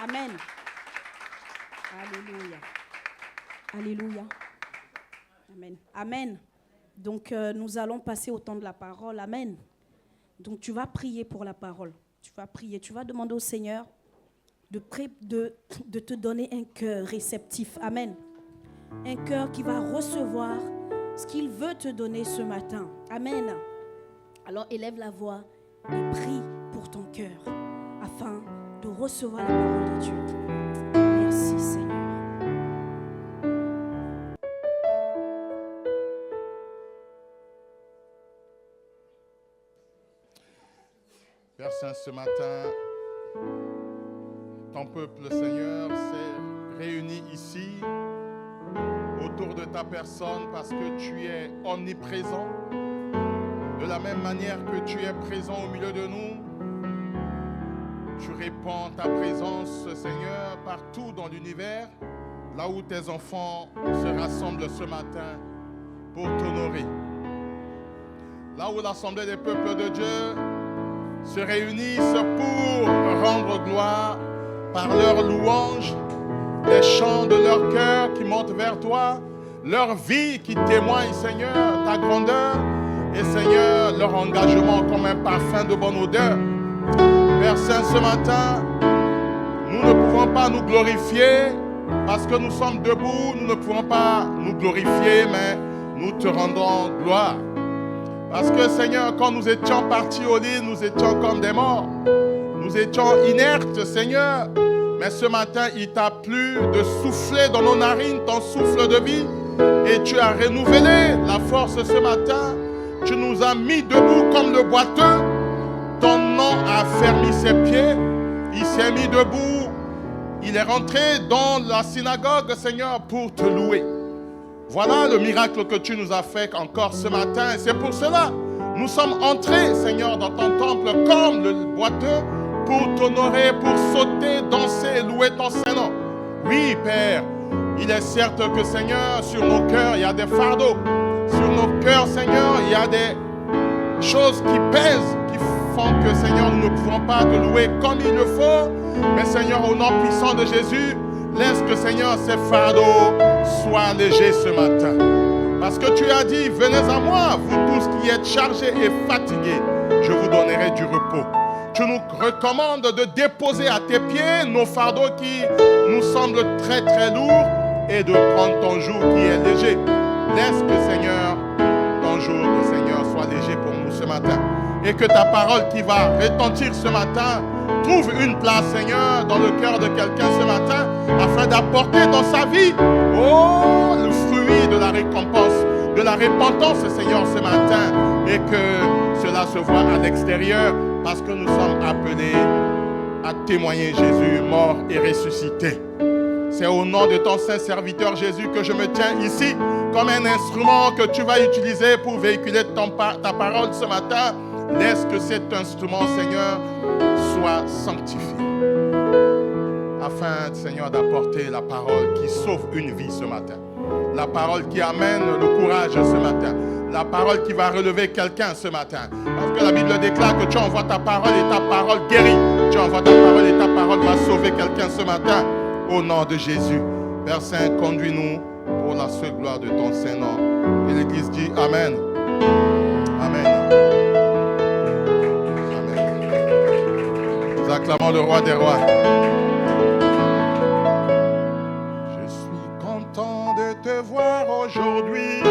Amen. Alléluia. Alléluia. Amen. Amen. Donc, nous allons passer au temps de la parole. Amen. Donc, tu vas prier pour la parole. Tu vas prier. Tu vas demander au Seigneur de te donner un cœur réceptif. Amen. Un cœur qui va recevoir ce qu'il veut te donner ce matin. Amen. Alors, élève la voix et prie pour ton cœur afin de recevoir la parole de Dieu. Merci, Seigneur. Père Saint, ce matin, ton peuple, Seigneur, s'est réuni ici autour de ta personne parce que tu es omniprésent. De la même manière que tu es présent au milieu de nous, tu répands ta présence, Seigneur, partout dans l'univers, là où tes enfants se rassemblent ce matin pour t'honorer. Là où l'assemblée des peuples de Dieu se réunissent pour rendre gloire par leurs louanges, les chants de leur cœur qui montent vers toi, leur vie qui témoigne, Seigneur, ta grandeur et, Seigneur, leur engagement comme un parfum de bonne odeur. Père Saint, ce matin, nous ne pouvons pas nous glorifier parce que nous sommes debout, nous ne pouvons pas nous glorifier, mais nous te rendons gloire. Parce que, Seigneur, quand nous étions partis au lit, nous étions comme des morts. Nous étions inertes, Seigneur. Mais ce matin, il t'a plu de souffler dans nos narines ton souffle de vie. Et tu as renouvelé la force ce matin. Tu nous as mis debout comme le boiteux. Ton nom a fermé ses pieds. Il s'est mis debout. Il est rentré dans la synagogue, Seigneur, pour te louer. Voilà le miracle que tu nous as fait encore ce matin. Et c'est pour cela nous sommes entrés, Seigneur, dans ton temple comme le boiteux pour t'honorer, pour sauter, danser, louer ton Saint-Nom. Oui, Père, il est certes que, Seigneur, sur nos cœurs, il y a des fardeaux. Sur nos cœurs, Seigneur, il y a des choses qui pèsent, qui font que, Seigneur, nous ne pouvons pas te louer comme il le faut. Mais, Seigneur, au nom puissant de Jésus, laisse que, Seigneur, ces fardeaux soient légers ce matin. Parce que tu as dit, venez à moi, vous tous qui êtes chargés et fatigués, je vous donnerai du repos. Tu nous recommandes de déposer à tes pieds nos fardeaux qui nous semblent très très lourds et de prendre ton joug qui est léger. Laisse que, Seigneur, ton joug, Seigneur, soit léger pour nous ce matin. Et que ta parole qui va retentir ce matin trouve une place, Seigneur, dans le cœur de quelqu'un ce matin, afin d'apporter dans sa vie, oh, le fruit de la récompense, de la repentance, Seigneur, ce matin, et que cela se voit à l'extérieur, parce que nous sommes appelés à témoigner Jésus mort et ressuscité. C'est au nom de ton saint serviteur Jésus que je me tiens ici, comme un instrument que tu vas utiliser pour véhiculer ta parole ce matin. Laisse que cet instrument, Seigneur, soit sanctifié. Afin, Seigneur, d'apporter la parole qui sauve une vie ce matin. La parole qui amène le courage ce matin. La parole qui va relever quelqu'un ce matin. Parce que la Bible déclare que tu envoies ta parole et ta parole guérit. Tu envoies ta parole et ta parole va sauver quelqu'un ce matin. Au nom de Jésus. Père Saint, conduis-nous pour la seule gloire de ton Saint-Nom. Et l'Église dit Amen. Amen. Nous acclamons le roi des rois. Je suis content de te voir aujourd'hui.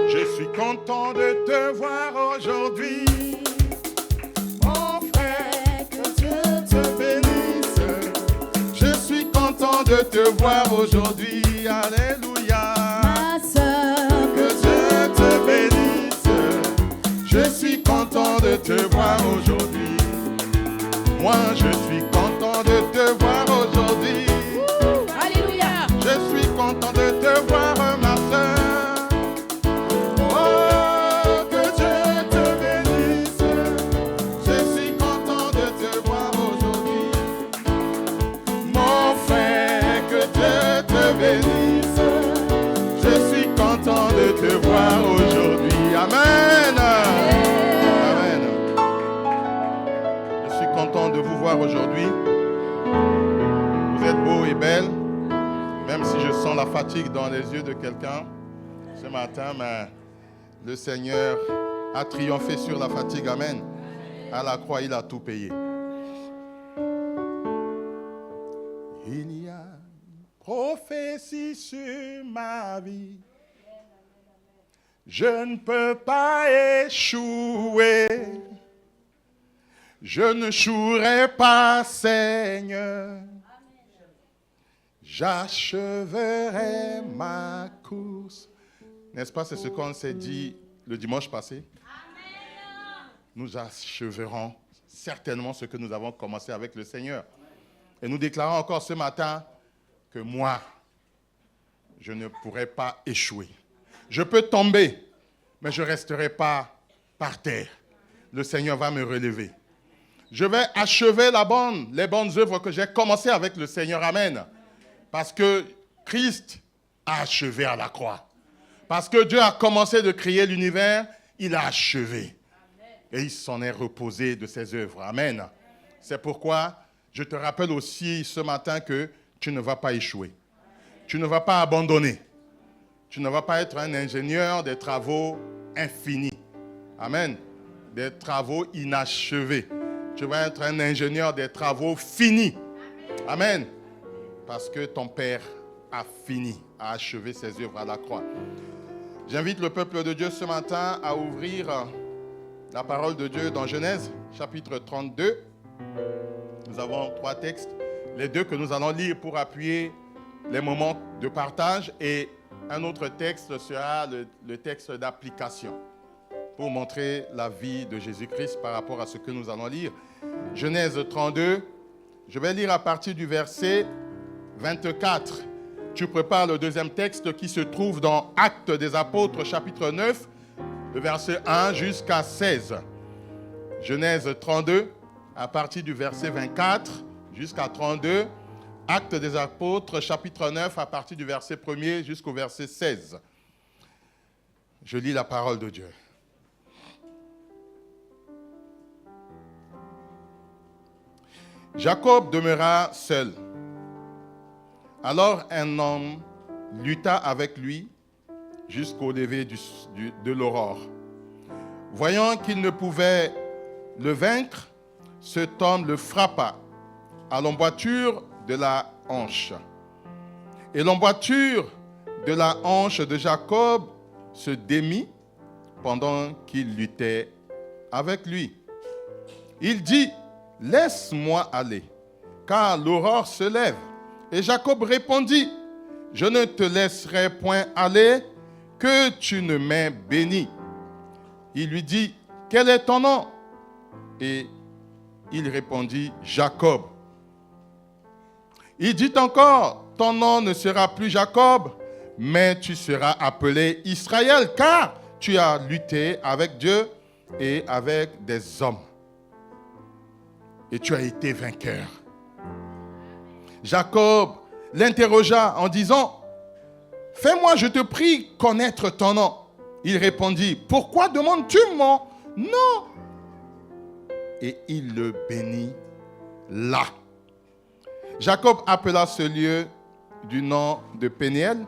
Je suis content de te voir aujourd'hui. Mon frère, que Dieu te bénisse. Je suis content de te voir aujourd'hui. Alléluia. Ma sœur, que Dieu te bénisse. Je suis content de te voir aujourd'hui. Moi, je suis content de te voir aujourd'hui. Alléluia. Je suis content de te voir, ma soeur. Oh, que Dieu te bénisse. Je suis content de te voir aujourd'hui. Mon frère, que Dieu te bénisse. Je suis content de te voir aujourd'hui. Amen. Amen. Je suis content de vous voir aujourd'hui. Vous êtes beaux et belles, même si je sens la fatigue dans les yeux de quelqu'un. Ce matin, mais le Seigneur a triomphé sur la fatigue. Amen. À la croix, il a tout payé. Il y a une prophétie sur ma vie. Je ne peux pas échouer. Je ne jouerai pas, Seigneur. J'acheverai ma course. N'est-ce pas, c'est ce qu'on s'est dit le dimanche passé? Nous acheverons certainement ce que nous avons commencé avec le Seigneur. Et nous déclarons encore ce matin que moi, je ne pourrai pas échouer. Je peux tomber, mais je ne resterai pas par terre. Le Seigneur va me relever. Je vais achever les bonnes œuvres que j'ai commencées avec le Seigneur. Amen. Parce que Christ a achevé à la croix. Parce que Dieu a commencé de créer l'univers, il a achevé. Et il s'en est reposé de ses œuvres. Amen. C'est pourquoi je te rappelle aussi ce matin que tu ne vas pas échouer. Tu ne vas pas abandonner. Tu ne vas pas être un ingénieur des travaux infinis. Amen. Des travaux inachevés. Tu vas être un ingénieur des travaux finis. Amen. Parce que ton Père a fini, a achevé ses œuvres à la croix. J'invite le peuple de Dieu ce matin à ouvrir la parole de Dieu dans Genèse, chapitre 32. Nous avons 3 textes. Les 2 que nous allons lire pour appuyer les moments de partage. Et un autre texte sera le texte d'application pour montrer la vie de Jésus-Christ par rapport à ce que nous allons lire. Genèse 32, je vais lire à partir du verset 24. Tu prépares le deuxième texte qui se trouve dans Actes des Apôtres, chapitre 9, le verset 1 jusqu'à 16. Genèse 32, à partir du verset 24 jusqu'à 32. Actes des Apôtres, chapitre 9, à partir du verset 1er jusqu'au verset 16. Je lis la parole de Dieu. Jacob demeura seul. Alors un homme lutta avec lui jusqu'au lever de l'aurore. Voyant qu'il ne pouvait le vaincre, cet homme le frappa à l'emboîture de la hanche. Et l'emboîture de la hanche de Jacob se démit pendant qu'il luttait avec lui. Il dit, « Laisse-moi aller, car l'aurore se lève. » Et Jacob répondit, « Je ne te laisserai point aller, que tu ne m'aies béni. » Il lui dit, « Quel est ton nom ?» Et il répondit, « Jacob. » Il dit encore, « Ton nom ne sera plus Jacob, mais tu seras appelé Israël, car tu as lutté avec Dieu et avec des hommes. Et tu as été vainqueur. » Jacob l'interrogea en disant, « Fais-moi, je te prie, connaître ton nom. » Il répondit, « Pourquoi demandes-tu mon nom ?» Et il le bénit là. Jacob appela ce lieu du nom de Péniel,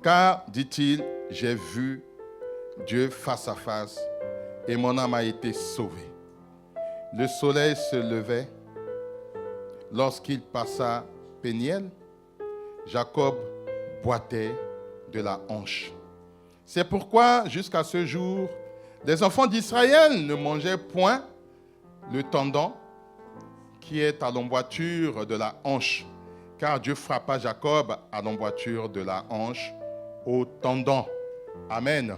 car, dit-il, j'ai vu Dieu face à face et mon âme a été sauvée. Le soleil se levait. Lorsqu'il passa Péniel, Jacob boitait de la hanche. C'est pourquoi, jusqu'à ce jour, les enfants d'Israël ne mangeaient point le tendon qui est à l'emboîture de la hanche, car Dieu frappa Jacob à l'emboîture de la hanche au tendon. Amen.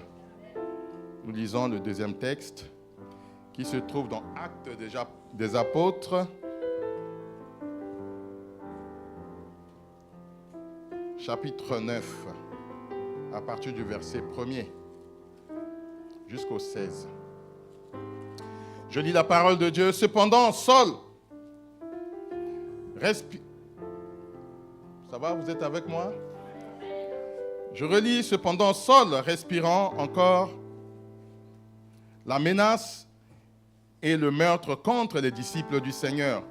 Nous lisons le deuxième texte qui se trouve dans Actes des Apôtres, chapitre 9, à partir du verset 1er jusqu'au 16. Je lis la parole de Dieu. Cependant, Saul Ça va, vous êtes avec moi? Je relis. Cependant, Saul, respirant encore la menace et le meurtre contre les disciples du Seigneur,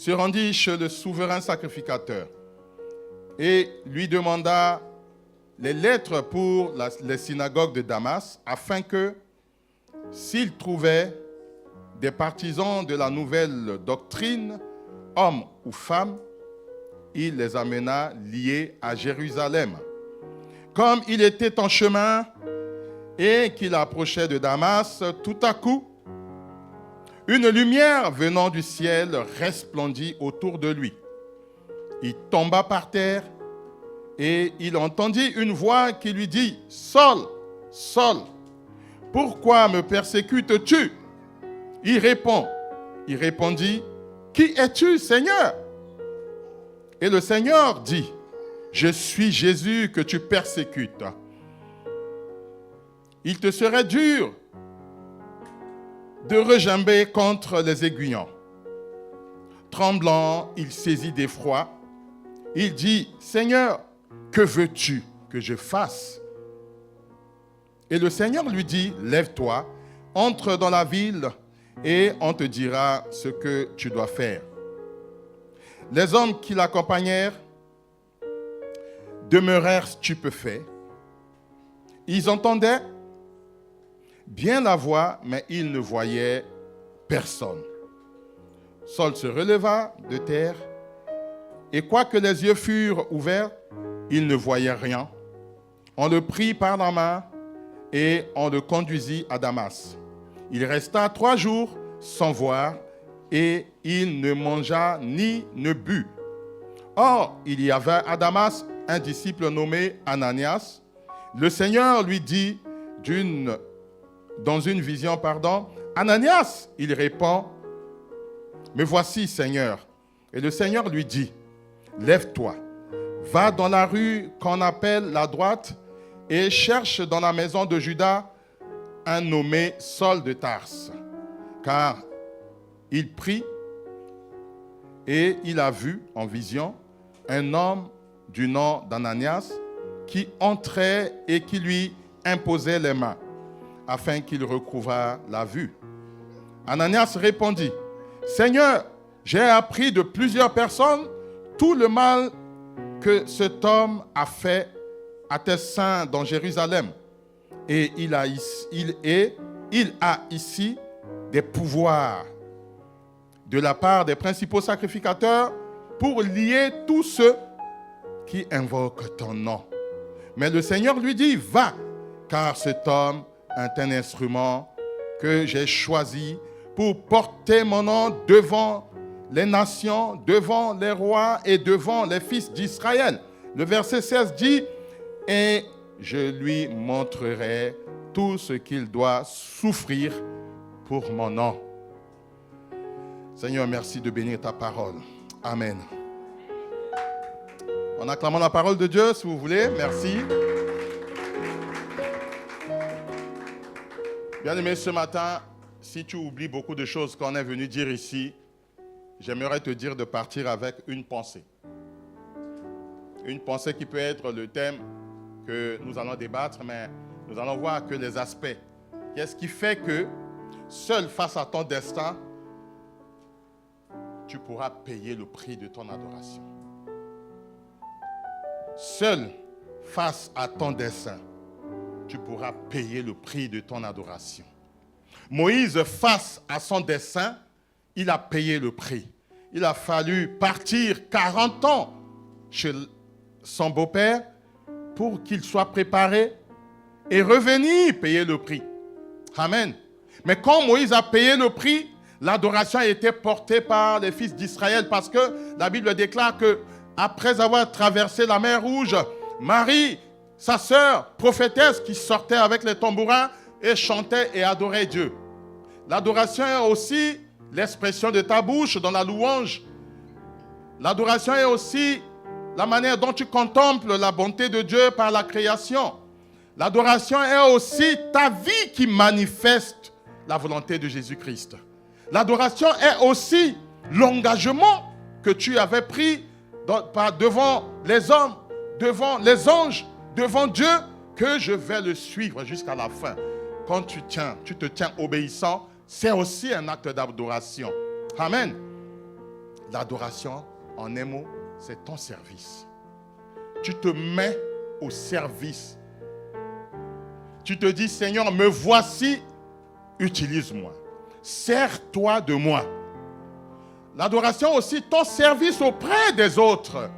se rendit chez le souverain sacrificateur et lui demanda les lettres pour les synagogues de Damas, afin que, s'il trouvait des partisans de la nouvelle doctrine, hommes ou femmes, il les amena liés à Jérusalem. Comme il était en chemin et qu'il approchait de Damas, tout à coup, une lumière venant du ciel resplendit autour de lui. Il tomba par terre et il entendit une voix qui lui dit « Saul, Saul, pourquoi me persécutes-tu » Il répondit « Qui es-tu, Seigneur » Et le Seigneur dit « Je suis Jésus que tu persécutes. Il te serait dur de regimber contre les aiguillons. » Tremblant, il saisit d'effroi. Il dit « Seigneur, que veux-tu que je fasse ?» Et le Seigneur lui dit « Lève-toi, entre dans la ville et on te dira ce que tu dois faire. » Les hommes qui l'accompagnèrent demeurèrent stupéfaits. Ils entendaient bien la voix, mais ils ne voyaient personne. Saul se releva de terre, et quoique les yeux furent ouverts, il ne voyait rien. On le prit par la main et on le conduisit à Damas. Il resta 3 jours sans voir, et il ne mangea ni ne but. Or, il y avait à Damas un disciple nommé Ananias. Le Seigneur lui dit dans une vision, « Ananias !» Il répond, « Me voici, Seigneur. » Et le Seigneur lui dit, « Lève-toi, va dans la rue qu'on appelle la droite et cherche dans la maison de Judas un nommé Saul de Tarse. » Car il prit et il a vu en vision un homme du nom d'Ananias qui entrait et qui lui imposait les mains afin qu'il recouvrât la vue. Ananias répondit, « Seigneur, j'ai appris de plusieurs personnes tout le mal que cet homme a fait à tes saints dans Jérusalem. Et il a ici des pouvoirs de la part des principaux sacrificateurs pour lier tous ceux qui invoquent ton nom. » Mais le Seigneur lui dit, « Va, car cet homme est un instrument que j'ai choisi pour porter mon nom devant les nations, devant les rois et devant les fils d'Israël. » Le verset 16 dit, « Et je lui montrerai tout ce qu'il doit souffrir pour mon nom. » Seigneur, merci de bénir ta parole. Amen. En acclamant la parole de Dieu, si vous voulez. Merci. Bien-aimé, ce matin, si tu oublies beaucoup de choses qu'on est venu dire ici, j'aimerais te dire de partir avec une pensée. Une pensée qui peut être le thème que nous allons débattre, mais nous allons voir que les aspects. Qu'est-ce qui fait que, seul face à ton destin, tu pourras payer le prix de ton adoration. Seul face à ton dessein, tu pourras payer le prix de ton adoration. Moïse, face à son dessein, il a payé le prix. Il a fallu partir 40 ans chez son beau-père pour qu'il soit préparé et revenir payer le prix. Amen. Mais quand Moïse a payé le prix, l'adoration a été portée par les fils d'Israël parce que la Bible déclare que après avoir traversé la mer Rouge, Marie, sa sœur prophétesse qui sortait avec les tambourins et chantait et adorait Dieu. L'adoration est aussi l'expression de ta bouche dans la louange. L'adoration est aussi la manière dont tu contemples la bonté de Dieu par la création. L'adoration est aussi ta vie qui manifeste la volonté de Jésus-Christ. L'adoration est aussi l'engagement que tu avais pris devant les hommes, devant les anges, devant Dieu, que je vais le suivre jusqu'à la fin. Quand tu te tiens obéissant, c'est aussi un acte d'adoration. Amen. L'adoration, en un mot, c'est ton service. Tu te mets au service. Tu te dis, Seigneur, me voici, utilise-moi. Sers-toi de moi. L'adoration aussi, ton service auprès des autres.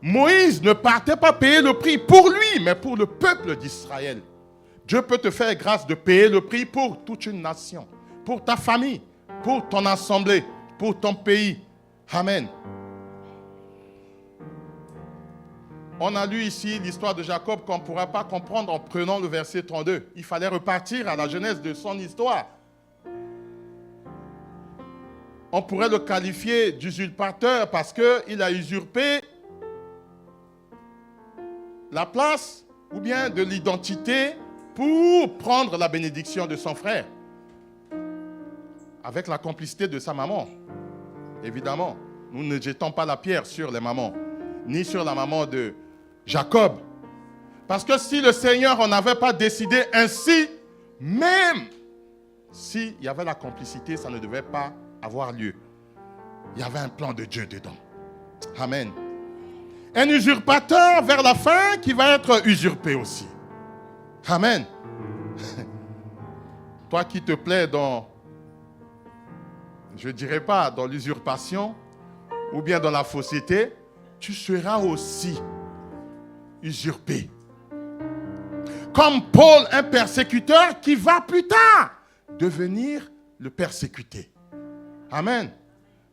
Moïse ne partait pas payer le prix pour lui, mais pour le peuple d'Israël. Dieu peut te faire grâce de payer le prix pour toute une nation, pour ta famille, pour ton assemblée, pour ton pays. Amen. On a lu ici l'histoire de Jacob qu'on ne pourra pas comprendre en prenant le verset 32. Il fallait repartir à la genèse de son histoire. On pourrait le qualifier d'usurpateur parce qu'il a usurpé la place ou bien de l'identité pour prendre la bénédiction de son frère. Avec la complicité de sa maman. Évidemment, nous ne jetons pas la pierre sur les mamans, ni sur la maman de Jacob. Parce que si le Seigneur n'avait pas décidé ainsi, même s'il y avait la complicité, ça ne devait pas avoir lieu. Il y avait un plan de Dieu dedans. Amen. Un usurpateur vers la fin qui va être usurpé aussi. Amen. Toi qui te plais dans, je ne dirais pas dans l'usurpation ou bien dans la fausseté, tu seras aussi usurpé. Comme Paul, un persécuteur qui va plus tard devenir le persécuté. Amen.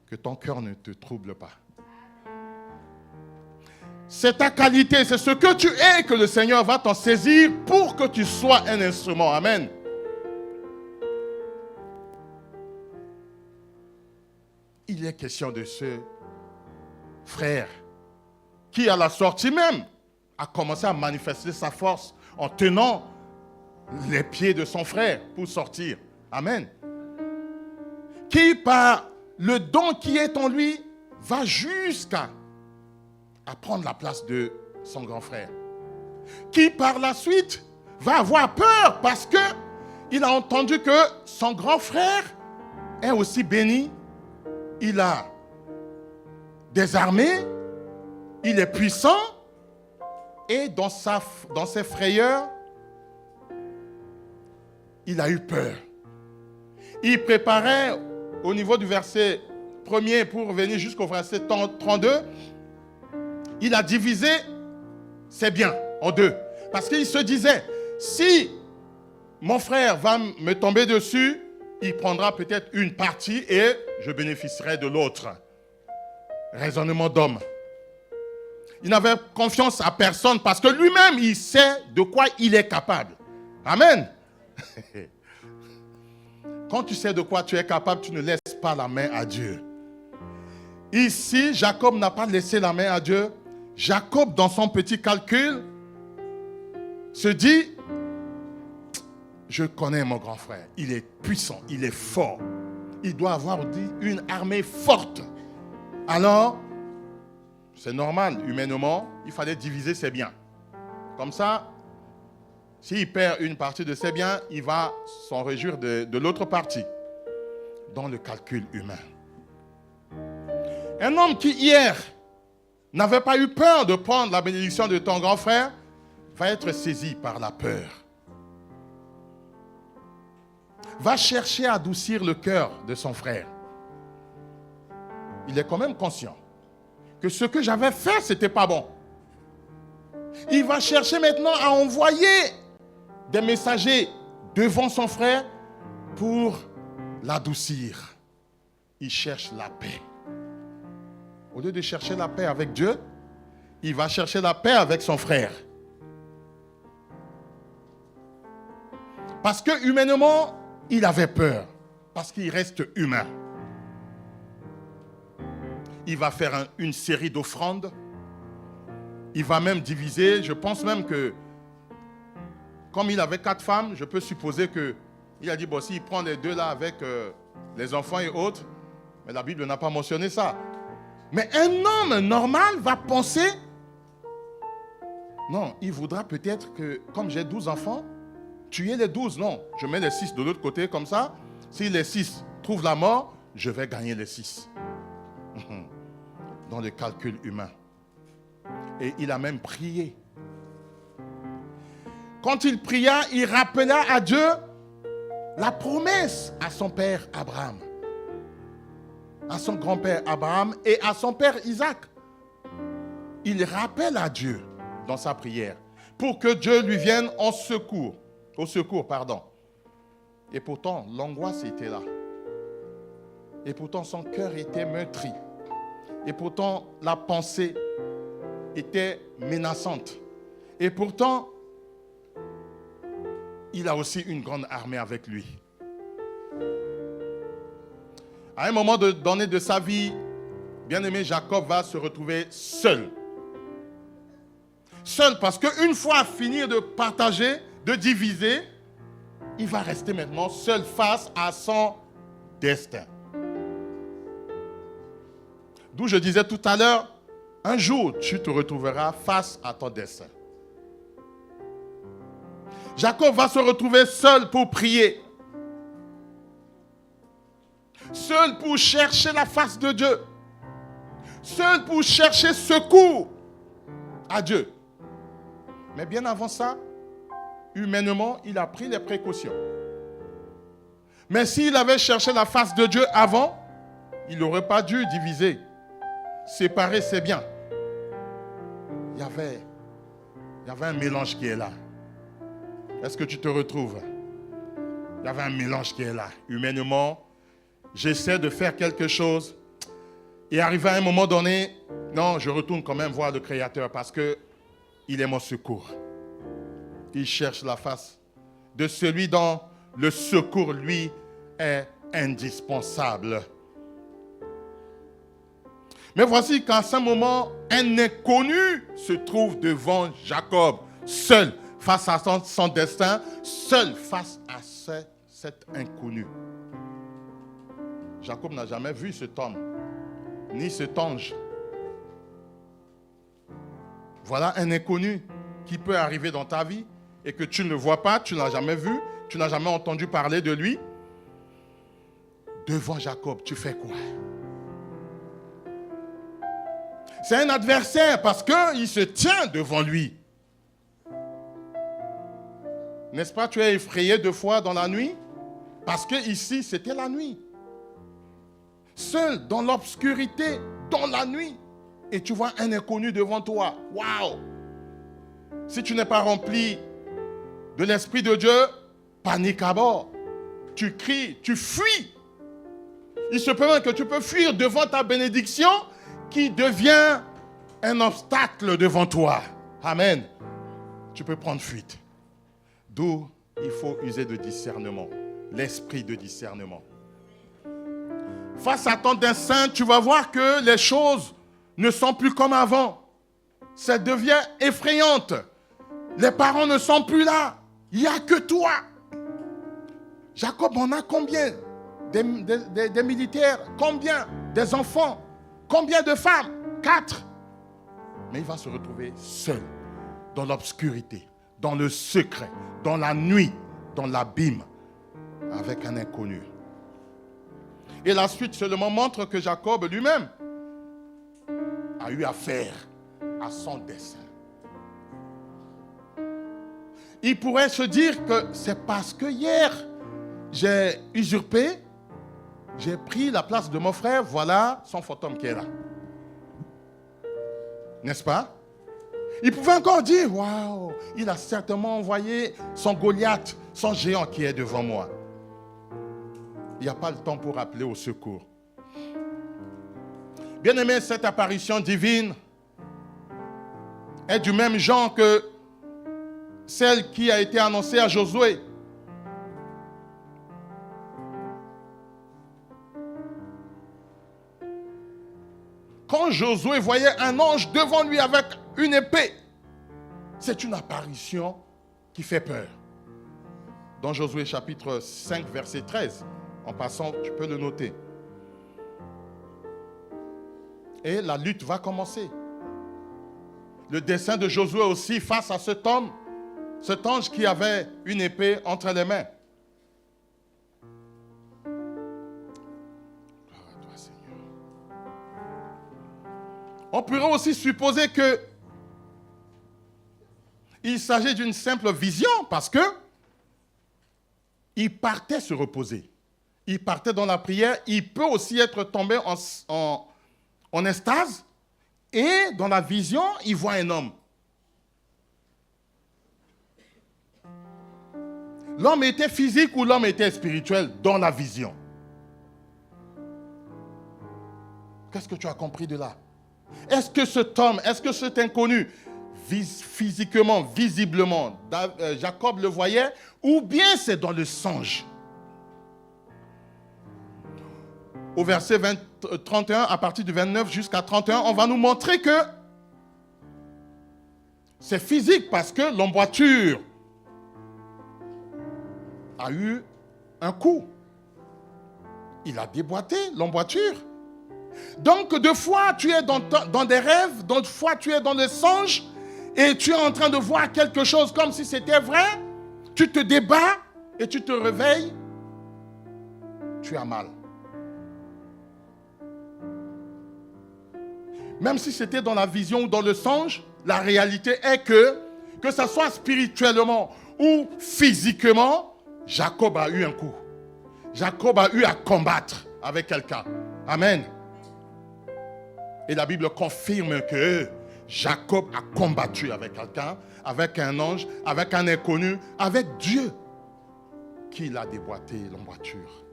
Que ton cœur ne te trouble pas. C'est ta qualité, c'est ce que tu es que le Seigneur va t'en saisir pour que tu sois un instrument. Amen. Il est question de ce frère qui, à la sortie même, a commencé à manifester sa force en tenant les pieds de son frère pour sortir. Amen. Qui, par le don qui est en lui, va jusqu'à prendre la place de son grand frère. Qui, par la suite, va avoir peur parce que il a entendu que son grand frère est aussi béni. Il a des armées, il est puissant, et dans ses frayeurs, il a eu peur. Il préparait, au niveau du verset 1er pour venir jusqu'au verset 32, il a divisé ses biens en deux. Parce qu'il se disait, si mon frère va me tomber dessus, il prendra peut-être une partie et je bénéficierai de l'autre. Raisonnement d'homme. Il n'avait confiance à personne parce que lui-même, il sait de quoi il est capable. Amen. Quand tu sais de quoi tu es capable, tu ne laisses pas la main à Dieu. Ici, Jacob n'a pas laissé la main à Dieu. Jacob, dans son petit calcul, se dit, je connais mon grand frère. Il est puissant, il est fort. Il doit avoir une armée forte. Alors, c'est normal, humainement, il fallait diviser ses biens. Comme ça, s'il perd une partie de ses biens, il va s'en réjouir de l'autre partie. Dans le calcul humain. Un homme qui hier n'avait pas eu peur de prendre la bénédiction de ton grand frère, va être saisi par la peur. Va chercher à adoucir le cœur de son frère. Il est quand même conscient que ce que j'avais fait, ce n'était pas bon. Il va chercher maintenant à envoyer des messagers devant son frère pour l'adoucir. Il cherche la paix. Au lieu de chercher la paix avec Dieu, il va chercher la paix avec son frère. Parce que humainement, il avait peur. Parce qu'il reste humain. Il va faire une série d'offrandes. Il va même diviser. Je pense même que, comme il avait 4 femmes, je peux supposer qu'il a dit, bon, s'il prend les 2 là avec les enfants et autres, mais la Bible n'a pas mentionné ça. Mais un homme normal va penser, non, il voudra peut-être que, comme j'ai 12 enfants, tuer les 12. Non, je mets les 6 de l'autre côté comme ça. Si les 6 trouvent la mort, je vais gagner les 6. dans le calcul humain. Et il a même prié. Quand il pria, il rappela à Dieu la promesse à son père Abraham, à son grand-père Abraham et à son père Isaac. Il rappelle à Dieu dans sa prière pour que Dieu lui vienne au secours. Et pourtant, l'angoisse était là. Et pourtant, son cœur était meurtri. Et pourtant, la pensée était menaçante. Et pourtant, il a aussi une grande armée avec lui. À un moment donné de sa vie, bien-aimé, Jacob va se retrouver seul. Seul parce qu'une fois fini de partager, de diviser, il va rester maintenant seul face à son destin. D'où je disais tout à l'heure, un jour, tu te retrouveras face à ton destin. Jacob va se retrouver seul pour prier. Seul pour chercher la face de Dieu. Seul pour chercher secours à Dieu. Mais bien avant ça, humainement, il a pris les précautions. Mais s'il avait cherché la face de Dieu avant, il n'aurait pas dû diviser. Séparer, c'est bien. Il y avait un mélange qui est là. Est-ce que tu te retrouves? Il y avait un mélange qui est là. Humainement, j'essaie de faire quelque chose. Et arrivé à un moment donné, non, je retourne quand même voir le Créateur parce que il est mon secours. Il cherche la face de celui dont le secours, lui, est indispensable. Mais voici qu'à ce moment, un inconnu se trouve devant Jacob, seul face à son destin, seul face à cet inconnu. Jacob n'a jamais vu cet homme, ni cet ange. Voilà un inconnu qui peut arriver dans ta vie et que tu ne le vois pas, tu ne l'as jamais vu, tu n'as jamais entendu parler de lui. Devant Jacob, tu fais quoi? C'est un adversaire parce qu'il se tient devant lui. N'est-ce pas, tu es effrayé 2 fois dans la nuit? Parce que ici, c'était la nuit. Seul, dans l'obscurité, dans la nuit. Et tu vois un inconnu devant toi. Waouh! Si tu n'es pas rempli de l'Esprit de Dieu, panique à bord. Tu cries, tu fuis. Il se peut même que tu peux fuir devant ta bénédiction qui devient un obstacle devant toi. Amen. Tu peux prendre fuite. D'où il faut user de discernement. L'esprit de discernement. Face à ton dessein, tu vas voir que les choses ne sont plus comme avant. Ça devient effrayante. Les parents ne sont plus là. Il n'y a que toi. Jacob en a combien? Des militaires? Combien? Des enfants? Combien de femmes? 4. Mais il va se retrouver seul, dans l'obscurité, dans le secret, dans la nuit, dans l'abîme, avec un inconnu. Et la suite seulement montre que Jacob lui-même a eu affaire à son dessein. Il pourrait se dire que c'est parce que hier, j'ai usurpé, j'ai pris la place de mon frère, voilà son fantôme qui est là. N'est-ce pas? Il pouvait encore dire, waouh, il a certainement envoyé son Goliath, son géant qui est devant moi. Il n'y a pas le temps pour appeler au secours. Bien-aimé, cette apparition divine est du même genre que celle qui a été annoncée à Josué. Quand Josué voyait un ange devant lui avec une épée, c'est une apparition qui fait peur. Dans Josué chapitre 5, verset 13, en passant, tu peux le noter. Et la lutte va commencer. Le dessein de Josué aussi face à cet homme, cet ange qui avait une épée entre les mains. Gloire à toi, Seigneur. On pourrait aussi supposer que il s'agit d'une simple vision parce que il partait se reposer. Il partait dans la prière. Il peut aussi être tombé en extase. Et dans la vision, il voit un homme. L'homme était physique ou l'homme était spirituel dans la vision? Qu'est-ce que tu as compris de là? Est-ce que cet homme, est-ce que cet inconnu, physiquement, visiblement, Jacob le voyait, ou bien c'est dans le songe? Au verset 31, à partir du 29 jusqu'à 31, on va nous montrer que c'est physique parce que l'emboîture a eu un coup. Il a déboîté l'emboîture. Donc, deux fois, tu es dans des rêves, d'autres fois, tu es dans des songes, et tu es en train de voir quelque chose comme si c'était vrai. Tu te débats et tu te réveilles. Tu as mal. Même si c'était dans la vision ou dans le songe, la réalité est que ce soit spirituellement ou physiquement, Jacob a eu un coup. Jacob a eu à combattre avec quelqu'un. Amen. Et la Bible confirme que Jacob a combattu avec quelqu'un, avec un ange, avec un inconnu, avec Dieu, qu'il a déboîté l'emboîture.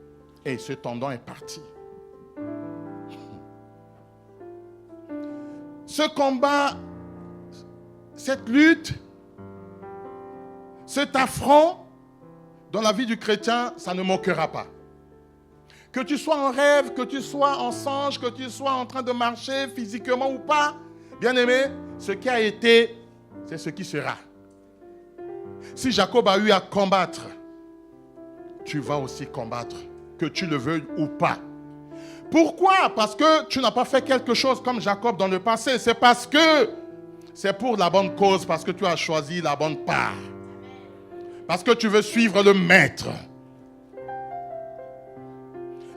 Et ce tendon est parti. Ce combat, cette lutte, cet affront, dans la vie du chrétien, ça ne manquera pas. Que tu sois en rêve, que tu sois en songe, que tu sois en train de marcher physiquement ou pas, bien-aimé, ce qui a été, c'est ce qui sera. Si Jacob a eu à combattre, tu vas aussi combattre, que tu le veuilles ou pas. Pourquoi? Parce que tu n'as pas fait quelque chose comme Jacob dans le passé. C'est parce que c'est pour la bonne cause, parce que tu as choisi la bonne part. Parce que tu veux suivre le maître.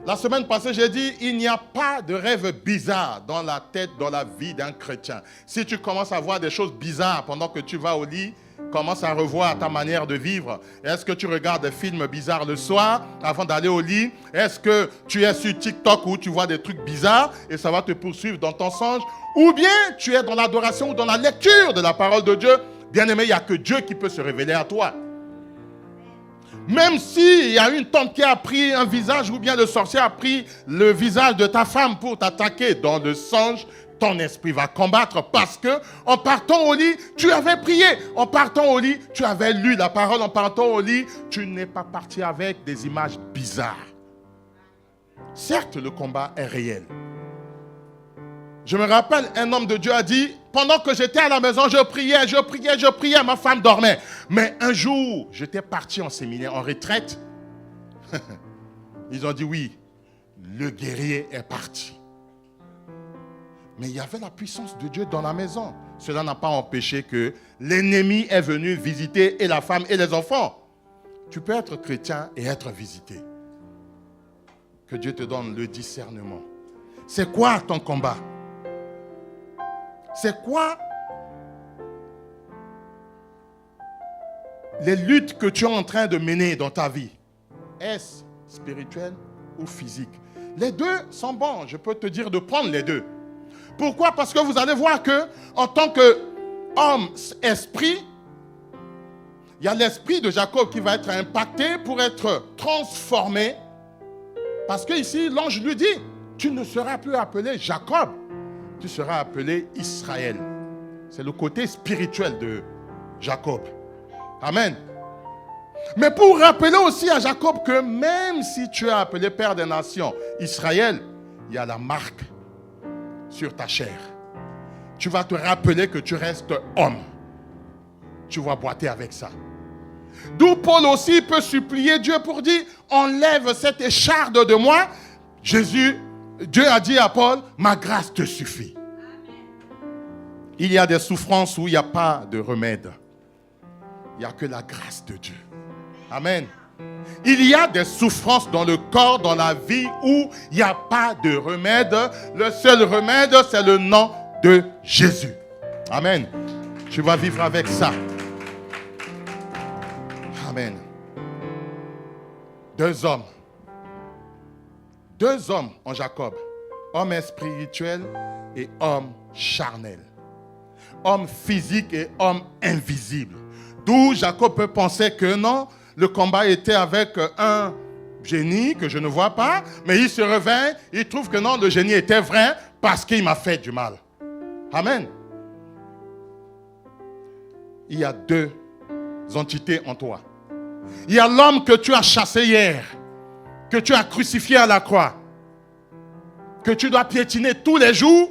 La semaine passée, j'ai dit, il n'y a pas de rêve bizarre dans la tête, dans la vie d'un chrétien. Si tu commences à voir des choses bizarres pendant que tu vas au lit, commence à revoir ta manière de vivre. Est-ce que tu regardes des films bizarres le soir avant d'aller au lit? Est-ce que tu es sur TikTok où tu vois des trucs bizarres et ça va te poursuivre dans ton songe? Ou bien tu es dans l'adoration ou dans la lecture de la parole de Dieu? Bien-aimé, il n'y a que Dieu qui peut se révéler à toi. Même s'il y a une tante qui a pris un visage ou bien le sorcier a pris le visage de ta femme pour t'attaquer dans le songe, ton esprit va combattre parce que en partant au lit, tu avais prié. En partant au lit, tu avais lu la parole. En partant au lit, tu n'es pas parti avec des images bizarres. Certes, le combat est réel. Je me rappelle, un homme de Dieu a dit, pendant que j'étais à la maison, je priais, ma femme dormait. Mais un jour, j'étais parti en séminaire, en retraite. Ils ont dit oui, le guerrier est parti. Mais il y avait la puissance de Dieu dans la maison. Cela n'a pas empêché que l'ennemi est venu visiter et la femme et les enfants. Tu peux être chrétien et être visité. Que Dieu te donne le discernement. C'est quoi ton combat? C'est quoi les luttes que tu es en train de mener dans ta vie? Est-ce spirituel ou physique? Les deux sont bons. Je peux te dire de prendre les deux. Pourquoi? Parce que vous allez voir que en tant qu'homme esprit, il y a l'esprit de Jacob qui va être impacté pour être transformé. Parce que ici, l'ange lui dit, tu ne seras plus appelé Jacob, tu seras appelé Israël. C'est le côté spirituel de Jacob. Amen. Mais pour rappeler aussi à Jacob que même si tu es appelé Père des Nations, Israël, il y a la marque sur ta chair. Tu vas te rappeler que tu restes homme. Tu vas boiter avec ça. D'où Paul aussi peut supplier Dieu pour dire, enlève cette écharde de moi. Dieu a dit à Paul, ma grâce te suffit. Il y a des souffrances où il n'y a pas de remède. Il n'y a que la grâce de Dieu. Amen. Il y a des souffrances dans le corps, dans la vie où il n'y a pas de remède. Le seul remède, c'est le nom de Jésus. Amen. Tu vas vivre avec ça. Amen. Deux hommes en Jacob. Homme spirituel et homme charnel. Homme physique et homme invisible. D'où Jacob peut penser que non, le combat était avec un génie que je ne vois pas, mais il se réveille, il trouve que non, le génie était vrai parce qu'il m'a fait du mal. Amen. Il y a deux entités en toi. Il y a l'homme que tu as chassé hier, que tu as crucifié à la croix, que tu dois piétiner tous les jours.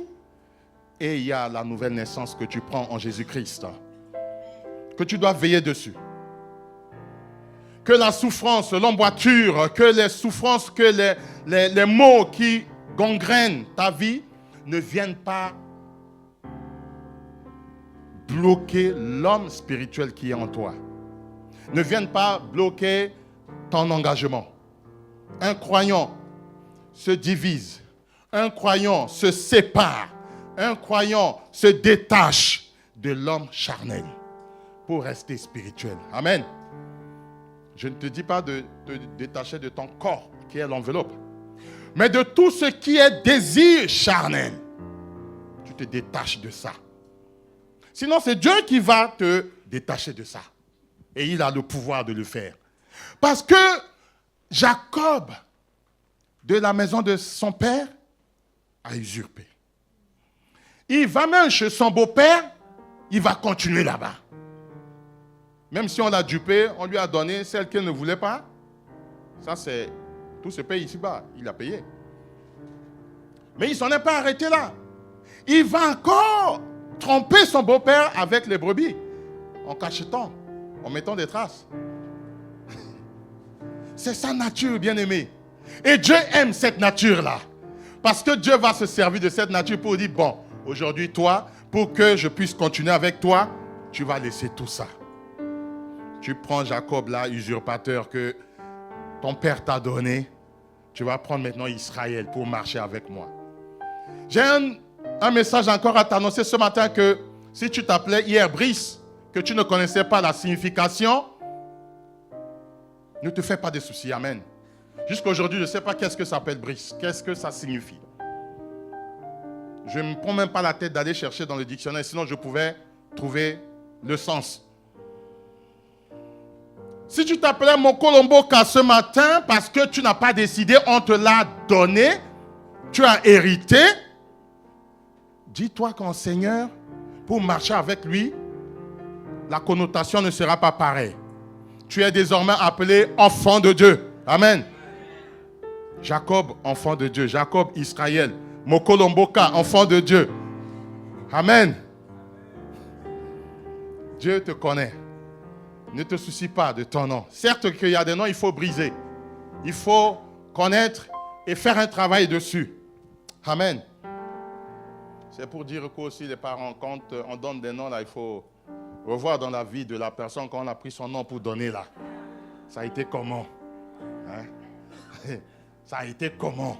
Et il y a la nouvelle naissance que tu prends en Jésus-Christ, que tu dois veiller dessus. Que la souffrance, l'emboîture, que les souffrances, que les maux qui gangrènent ta vie ne viennent pas bloquer l'homme spirituel qui est en toi. Ne viennent pas bloquer ton engagement. Un croyant se divise. Un croyant se sépare. Un croyant se détache de l'homme charnel pour rester spirituel. Amen. Je ne te dis pas de te détacher de ton corps qui est l'enveloppe, mais de tout ce qui est désir charnel. Tu te détaches de ça. Sinon, c'est Dieu qui va te détacher de ça. Et il a le pouvoir de le faire. Parce que Jacob, de la maison de son père, a usurpé. Il va même chez son beau-père, il va continuer là-bas. Même si on l'a dupé, on lui a donné celle qu'elle ne voulait pas. Ça, c'est tout ce pays ici-bas. Il a payé. Mais il ne s'en est pas arrêté là. Il va encore tromper son beau-père avec les brebis, en cachetant, en mettant des traces. C'est sa nature, bien-aimé. Et Dieu aime cette nature-là. Parce que Dieu va se servir de cette nature pour dire, bon, aujourd'hui, toi, pour que je puisse continuer avec toi, tu vas laisser tout ça. Tu prends Jacob là, usurpateur que ton père t'a donné. Tu vas prendre maintenant Israël pour marcher avec moi. J'ai un message encore à t'annoncer ce matin que si tu t'appelais hier Brice, que tu ne connaissais pas la signification, ne te fais pas de soucis. Amen. Jusqu'à aujourd'hui, je ne sais pas qu'est-ce que ça s'appelle Brice. Qu'est-ce que ça signifie? Je ne me prends même pas la tête d'aller chercher dans le dictionnaire, sinon je pouvais trouver le sens. Si tu t'appelais Mokolomboka ce matin parce que tu n'as pas décidé, on te l'a donné, tu as hérité, dis-toi qu'en Seigneur, pour marcher avec lui, la connotation ne sera pas pareille. Tu es désormais appelé enfant de Dieu. Amen. Jacob, enfant de Dieu. Jacob, Israël. Mokolomboka, enfant de Dieu. Amen. Dieu te connaît. Ne te soucie pas de ton nom. Certes qu'il y a des noms, il faut briser. Il faut connaître et faire un travail dessus. Amen. C'est pour dire que aussi les parents, quand on donne des noms, là, il faut revoir dans la vie de la personne quand on a pris son nom pour donner là. Ça a été comment? Hein? Ça a été comment?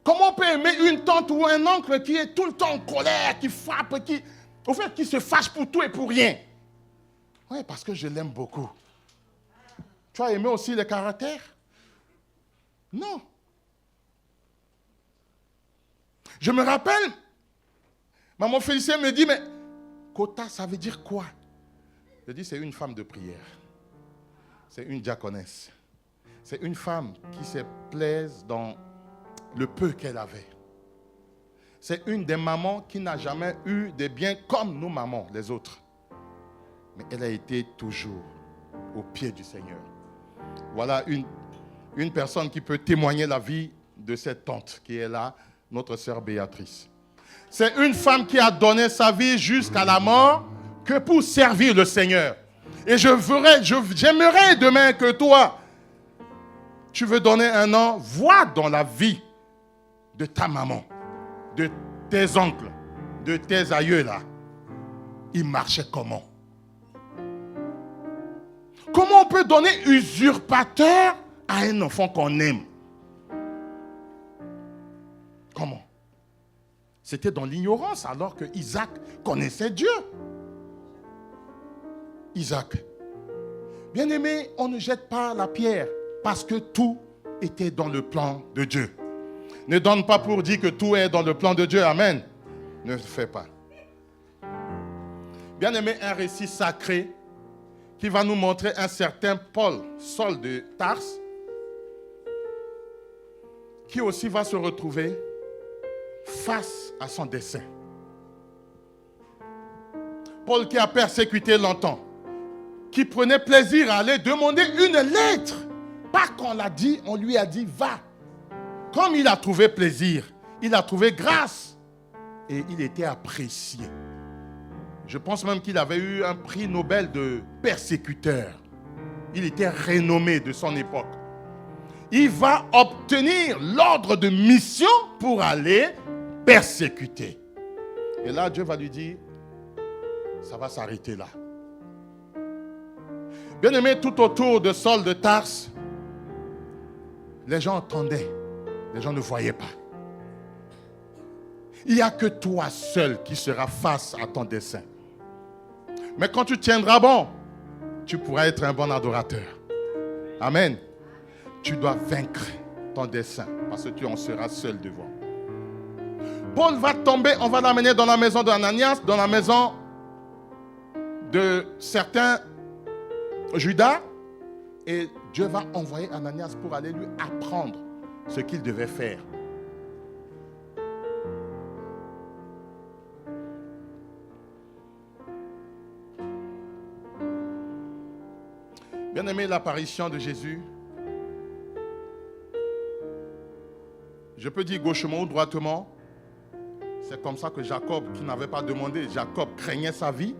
Comment on peut aimer une tante ou un oncle qui est tout le temps en colère, qui frappe, qui se fâche pour tout et pour rien? Oui, parce que je l'aime beaucoup. Tu as aimé aussi le caractère? Non. Je me rappelle, maman Félicien me dit, mais Kota, ça veut dire quoi? Je dis, c'est une femme de prière. C'est une diaconesse. C'est une femme qui se plaise dans le peu qu'elle avait. C'est une des mamans qui n'a jamais eu des biens comme nos mamans, les autres. Mais elle a été toujours au pied du Seigneur. Voilà une personne qui peut témoigner la vie de cette tante qui est là, notre sœur Béatrice. C'est une femme qui a donné sa vie jusqu'à la mort que pour servir le Seigneur. Et j'aimerais demain que toi, tu veux donner un nom, vois dans la vie de ta maman, de tes oncles, de tes aïeux là. Ils marchaient comment? Comment on peut donner usurpateur à un enfant qu'on aime? Comment? C'était dans l'ignorance, alors que Isaac connaissait Dieu. Isaac. Bien-aimé, on ne jette pas la pierre parce que tout était dans le plan de Dieu. Ne donne pas pour dire que tout est dans le plan de Dieu. Amen. Ne le fais pas. Bien-aimé, un récit sacré qui va nous montrer un certain Paul, Saul de Tarse, qui aussi va se retrouver face à son dessein. Paul qui a persécuté longtemps, qui prenait plaisir à aller demander une lettre. Pas qu'on l'a dit, on lui a dit va. Comme il a trouvé plaisir, il a trouvé grâce et il était apprécié. Je pense même qu'il avait eu un prix Nobel de persécuteur. Il était renommé de son époque. Il va obtenir l'ordre de mission pour aller persécuter. Et là, Dieu va lui dire, ça va s'arrêter là. Bien-aimé, tout autour de Saul de Tarse, les gens entendaient, les gens ne voyaient pas. Il n'y a que toi seul qui seras face à ton dessein. Mais quand tu tiendras bon, tu pourras être un bon adorateur. Amen. Tu dois vaincre ton dessein parce que tu en seras seul devant. Paul va tomber, on va l'amener dans la maison d'Ananias, dans la maison de certains Judas, et Dieu va envoyer Ananias pour aller lui apprendre ce qu'il devait faire. Bien aimé, l'apparition de Jésus, je peux dire gauchement ou droitement, c'est comme ça que Jacob, qui n'avait pas demandé, Jacob craignait sa vie.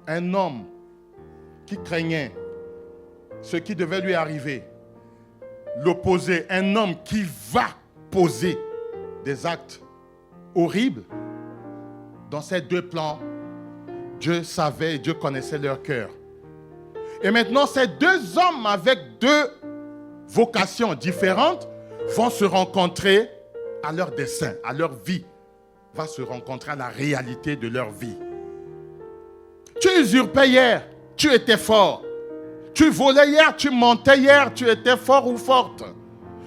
Un homme qui craignait ce qui devait lui arriver, l'opposé, un homme qui va poser des actes horribles. Dans ces deux plans, Dieu savait et Dieu connaissait leur cœur. Et maintenant, ces deux hommes avec deux vocations différentes vont se rencontrer à leur dessein, à leur vie. Va se rencontrer à la réalité de leur vie. Tu usurpais hier, tu étais fort. Tu volais hier, tu mentais hier, tu étais fort ou forte.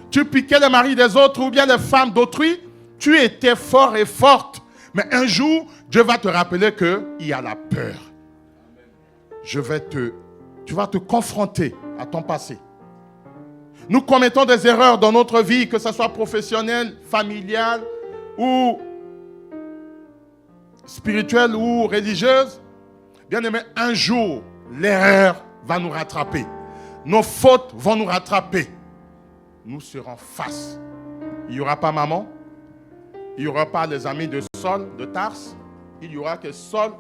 Tu piquais les maris des autres ou bien les femmes d'autrui, tu étais fort et forte. Mais un jour, Dieu va te rappeler qu'il y a la peur. Tu vas te confronter à ton passé. Nous commettons des erreurs dans notre vie, que ce soit professionnelle, familiale ou spirituelle ou religieuse. Bien aimé, un jour, l'erreur va nous rattraper. Nos fautes vont nous rattraper. Nous serons face. Il n'y aura pas maman. Il n'y aura pas les amis de Saul, de Tarse. Il n'y aura que Saul.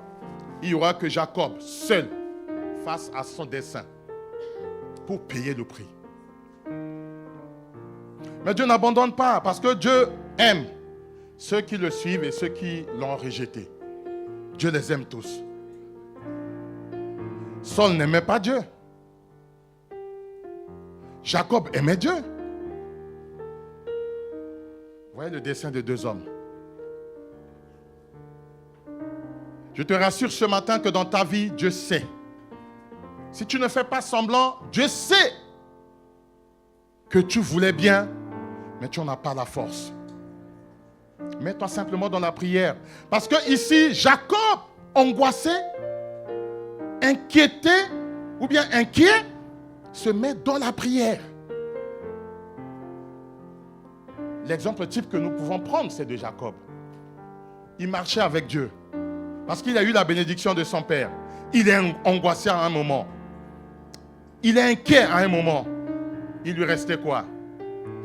Il n'y aura que Jacob, seul, face à son dessein, pour payer le prix. Mais Dieu n'abandonne pas, parce que Dieu aime ceux qui le suivent et ceux qui l'ont rejeté. Dieu les aime tous. Saul n'aimait pas Dieu. Jacob aimait Dieu. Vous voyez le dessein de deux hommes. Je te rassure ce matin que dans ta vie, Dieu sait. Si tu ne fais pas semblant, Dieu sait que tu voulais bien, mais tu n'en as pas la force. Mets-toi simplement dans la prière. Parce que ici, Jacob, angoissé, inquiété ou bien inquiet, se met dans la prière. L'exemple type que nous pouvons prendre, c'est de Jacob. Il marchait avec Dieu parce qu'il a eu la bénédiction de son père. Il est angoissé à un moment. Il est inquiet à un moment. Il lui restait quoi?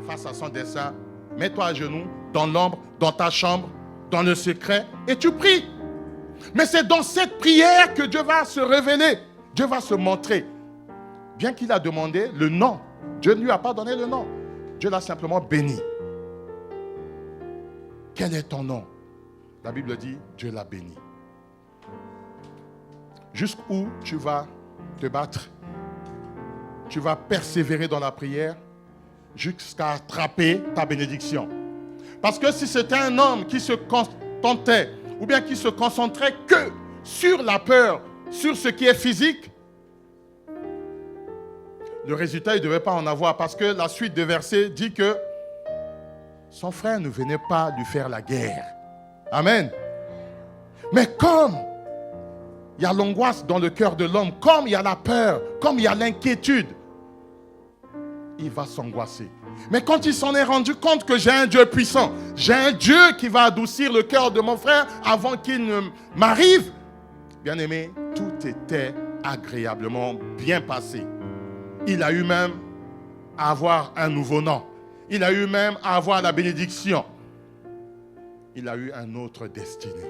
Face à son dessein, mets-toi à genoux, dans l'ombre, dans ta chambre, dans le secret, et tu pries. Mais c'est dans cette prière que Dieu va se révéler. Dieu va se montrer. Bien qu'il a demandé le nom, Dieu ne lui a pas donné le nom. Dieu l'a simplement béni. Quel est ton nom? La Bible dit, Dieu l'a béni. Jusqu'où tu vas te battre? Tu vas persévérer dans la prière jusqu'à attraper ta bénédiction. Parce que si c'était un homme qui se contentait ou bien qui se concentrait que sur la peur, sur ce qui est physique, le résultat, il ne devait pas en avoir parce que la suite de versets dit que son frère ne venait pas lui faire la guerre. Amen. Mais comme il y a l'angoisse dans le cœur de l'homme, comme il y a la peur, comme il y a l'inquiétude, il va s'angoisser. Mais quand il s'en est rendu compte que j'ai un Dieu puissant, j'ai un Dieu qui va adoucir le cœur de mon frère avant qu'il ne m'arrive, bien aimé, tout était agréablement bien passé. Il a eu même à avoir un nouveau nom. Il a eu même à avoir la bénédiction. Il a eu un autre destiné.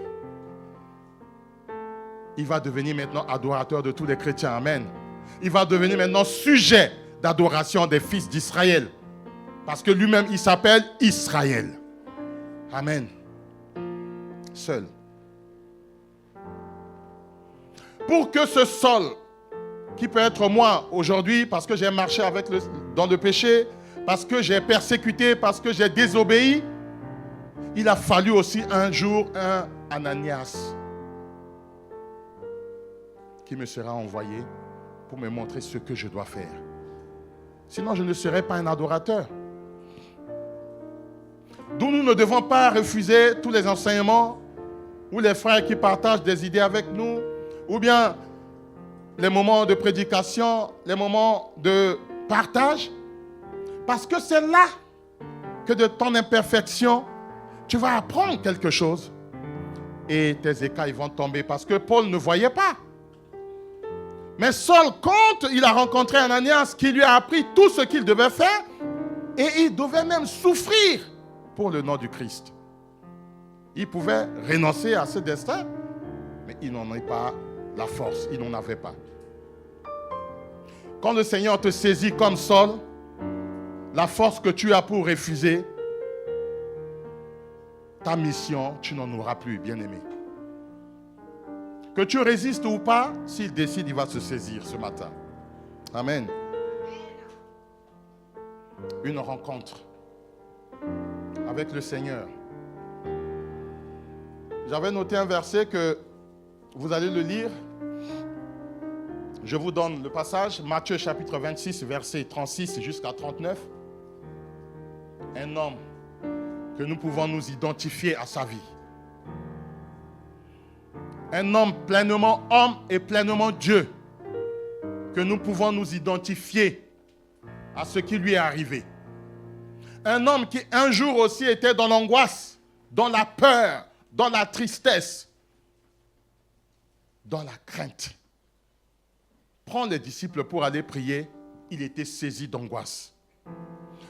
Il va devenir maintenant adorateur de tous les chrétiens. Amen. Il va devenir maintenant sujet d'adoration des fils d'Israël. Parce que lui-même, il s'appelle Israël. Amen. Seul. Pour que ce sol, qui peut être moi aujourd'hui, parce que j'ai marché dans le péché, parce que j'ai persécuté, parce que j'ai désobéi, il a fallu aussi un jour un Ananias qui me sera envoyé pour me montrer ce que je dois faire. Sinon, je ne serais pas un adorateur. D'où nous ne devons pas refuser tous les enseignements ou les frères qui partagent des idées avec nous, ou bien les moments de prédication, les moments de partage, parce que c'est là que de ton imperfection, tu vas apprendre quelque chose et tes écailles vont tomber parce que Paul ne voyait pas. Mais Saul, quand il a rencontré Ananias qui lui a appris tout ce qu'il devait faire, et il devait même souffrir pour le nom du Christ. Il pouvait renoncer à ce destin, mais il n'en avait pas la force, il n'en avait pas. Quand le Seigneur te saisit comme Saul, la force que tu as pour refuser ta mission, tu n'en auras plus, bien-aimé. Que tu résistes ou pas, s'il décide, il va se saisir ce matin. Amen. Une rencontre avec le Seigneur. J'avais noté un verset que vous allez le lire. Je vous donne le passage, Matthieu chapitre 26, verset 36 jusqu'à 39. Un homme que nous pouvons nous identifier à sa vie. Un homme pleinement homme et pleinement Dieu. Que nous pouvons nous identifier à ce qui lui est arrivé. Un homme qui un jour aussi était dans l'angoisse, dans la peur, dans la tristesse, dans la crainte. Prends les disciples pour aller prier, il était saisi d'angoisse.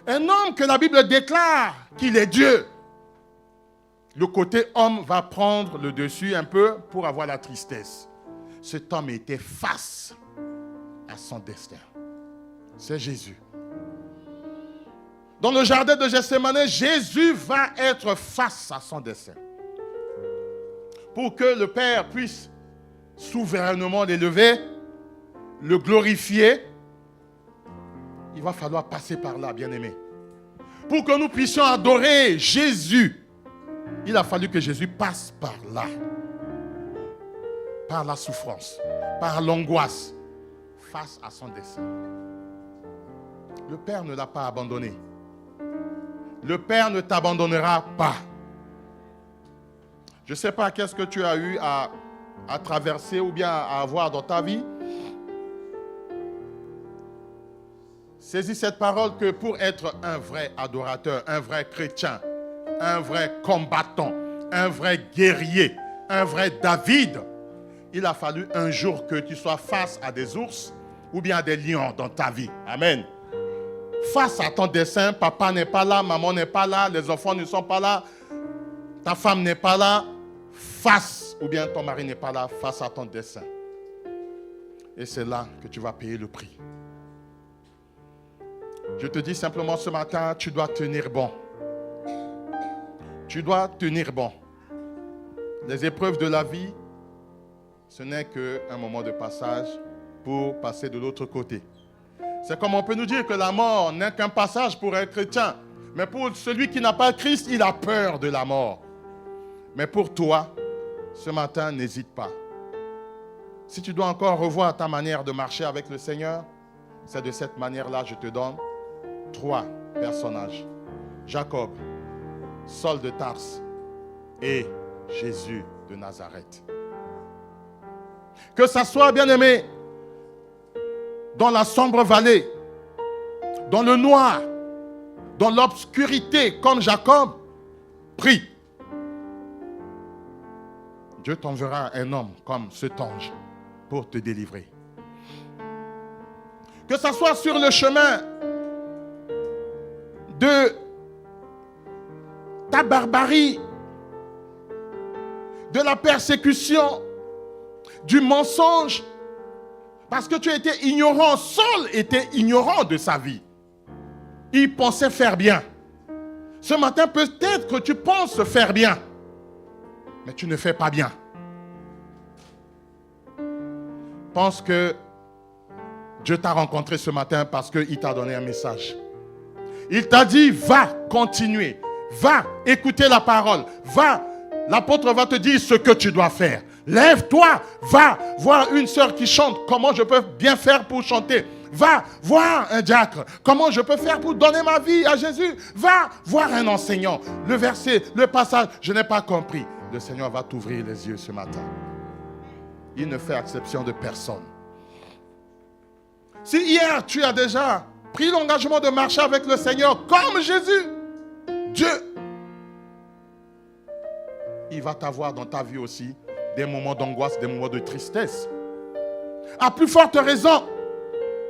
Un homme que la Bible déclare qu'il est Dieu. Le côté homme va prendre le dessus un peu pour avoir la tristesse. Cet homme était face à son destin. C'est Jésus. Dans le jardin de Gethsémani, Jésus va être face à son destin. Pour que le Père puisse souverainement l'élever, le glorifier, il va falloir passer par là, bien-aimé. Pour que nous puissions adorer Jésus, il a fallu que Jésus passe par là. Par la souffrance, par l'angoisse, face à son dessein. Le Père ne l'a pas abandonné. Le Père ne t'abandonnera pas. Je ne sais pas qu'est-ce que tu as eu à traverser ou bien à avoir dans ta vie. Saisis cette parole que pour être un vrai adorateur, un vrai chrétien, un vrai combattant, un vrai guerrier, un vrai David, il a fallu un jour que tu sois face à des ours ou bien à des lions dans ta vie. Amen. Face à ton dessein, papa n'est pas là, maman n'est pas là, les enfants ne sont pas là, ta femme n'est pas là, face, ou bien ton mari n'est pas là, face à ton dessein. Et c'est là que tu vas payer le prix. Je te dis simplement ce matin, tu dois tenir bon. Tu dois tenir bon. Les épreuves de la vie, ce n'est qu'un moment de passage pour passer de l'autre côté. C'est comme on peut nous dire que la mort n'est qu'un passage pour un chrétien. Mais pour celui qui n'a pas Christ, il a peur de la mort. Mais pour toi, ce matin, n'hésite pas. Si tu dois encore revoir ta manière de marcher avec le Seigneur, c'est de cette manière-là, je te donne 3 personnages. Jacob, Saul de Tarse et Jésus de Nazareth. Que ça soit, bien-aimé, dans la sombre vallée, dans le noir, dans l'obscurité, comme Jacob, prie. Dieu t'enverra un homme comme cet ange pour te délivrer. Que ça soit sur le chemin de ta barbarie, de la persécution, du mensonge, parce que tu étais ignorant. Saul était ignorant de sa vie. Il pensait faire bien. Ce matin, peut-être que tu penses faire bien, mais tu ne fais pas bien. Pense que Dieu t'a rencontré ce matin parce qu'il t'a donné un message. Il t'a dit, va continuer, va écouter la parole, va, l'apôtre va te dire ce que tu dois faire. Lève-toi, va voir une sœur qui chante, comment je peux bien faire pour chanter. Va voir un diacre, comment je peux faire pour donner ma vie à Jésus. Va voir un enseignant. Le verset, le passage, je n'ai pas compris. Le Seigneur va t'ouvrir les yeux ce matin. Il ne fait exception de personne. Si hier tu as déjà pris l'engagement de marcher avec le Seigneur comme Jésus, Dieu, il va t'avoir dans ta vie aussi des moments d'angoisse, des moments de tristesse. À plus forte raison,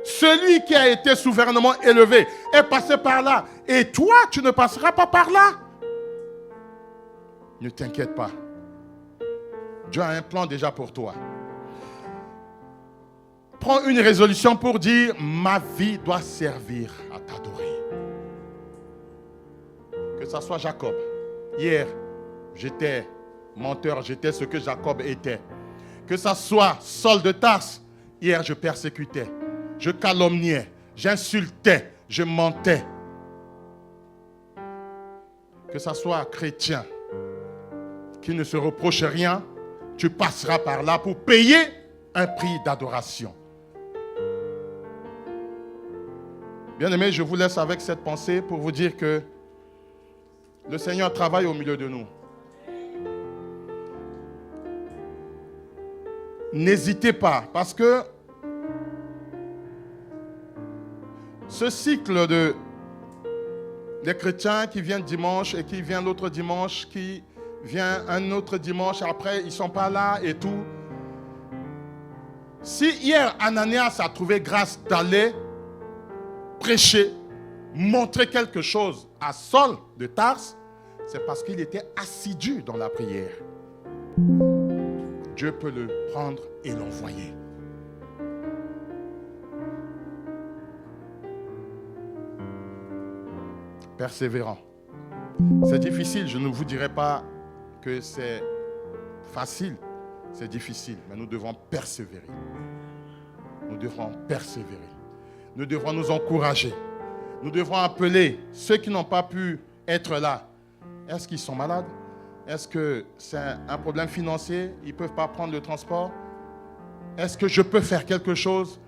celui qui a été souverainement élevé est passé par là. Et toi, tu ne passeras pas par là. Ne t'inquiète pas. Dieu a un plan déjà pour toi. Prends une résolution pour dire, ma vie doit servir à t'adorer. Que ça soit Jacob. Hier, j'étais menteur, j'étais ce que Jacob était. Que ça soit Saul de Tarse. Hier, je persécutais, je calomniais, j'insultais, je mentais. Que ça soit chrétien qui ne se reproche rien, tu passeras par là pour payer un prix d'adoration. Bien-aimés, je vous laisse avec cette pensée pour vous dire que le Seigneur travaille au milieu de nous. N'hésitez pas, parce que ce cycle des chrétiens qui viennent dimanche et qui viennent l'autre dimanche, qui vient un autre dimanche, après ils ne sont pas là et tout. Si hier Ananias a trouvé grâce d'aller prêcher, montrer quelque chose à Saul de Tarse, c'est parce qu'il était assidu dans la prière. Dieu peut le prendre et l'envoyer. Persévérant. C'est difficile, je ne vous dirai pas que c'est facile, c'est difficile, mais nous devons persévérer. Nous devrons persévérer. Nous devrons nous encourager. Nous devrons appeler ceux qui n'ont pas pu être là. Est-ce qu'ils sont malades? Est-ce que c'est un problème financier? Ils ne peuvent pas prendre le transport? Est-ce que je peux faire quelque chose?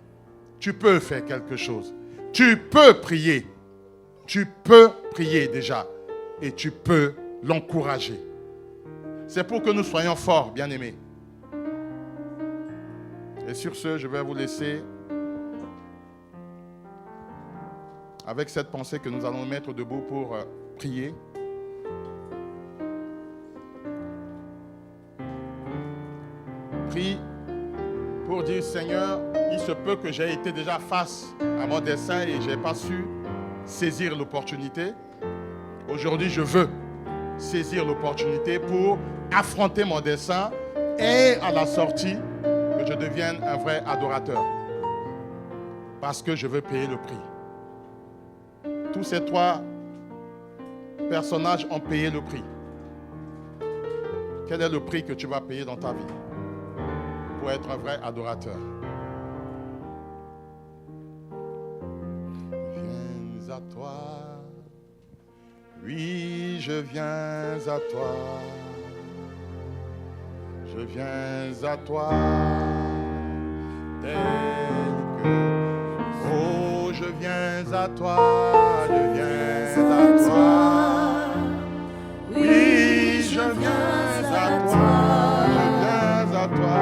Tu peux faire quelque chose. Tu peux prier. Tu peux prier déjà. Et tu peux l'encourager. C'est pour que nous soyons forts, bien-aimés. Et sur ce, je vais vous laisser avec cette pensée que nous allons nous mettre debout pour prier. Prie pour dire, Seigneur, il se peut que j'ai été déjà face à mon dessein et je n'ai pas su saisir l'opportunité. Aujourd'hui, je veux saisir l'opportunité pour affronter mon dessein et à la sortie, que je devienne un vrai adorateur. Parce que je veux payer le prix. Tous ces 3 personnages ont payé le prix. Quel est le prix que tu vas payer dans ta vie pour être un vrai adorateur? Viens à toi, Oui, je viens à toi. Je viens à toi. Tel que, oh, je viens à toi. Je viens à toi. Oui, je viens à toi. Je viens à toi.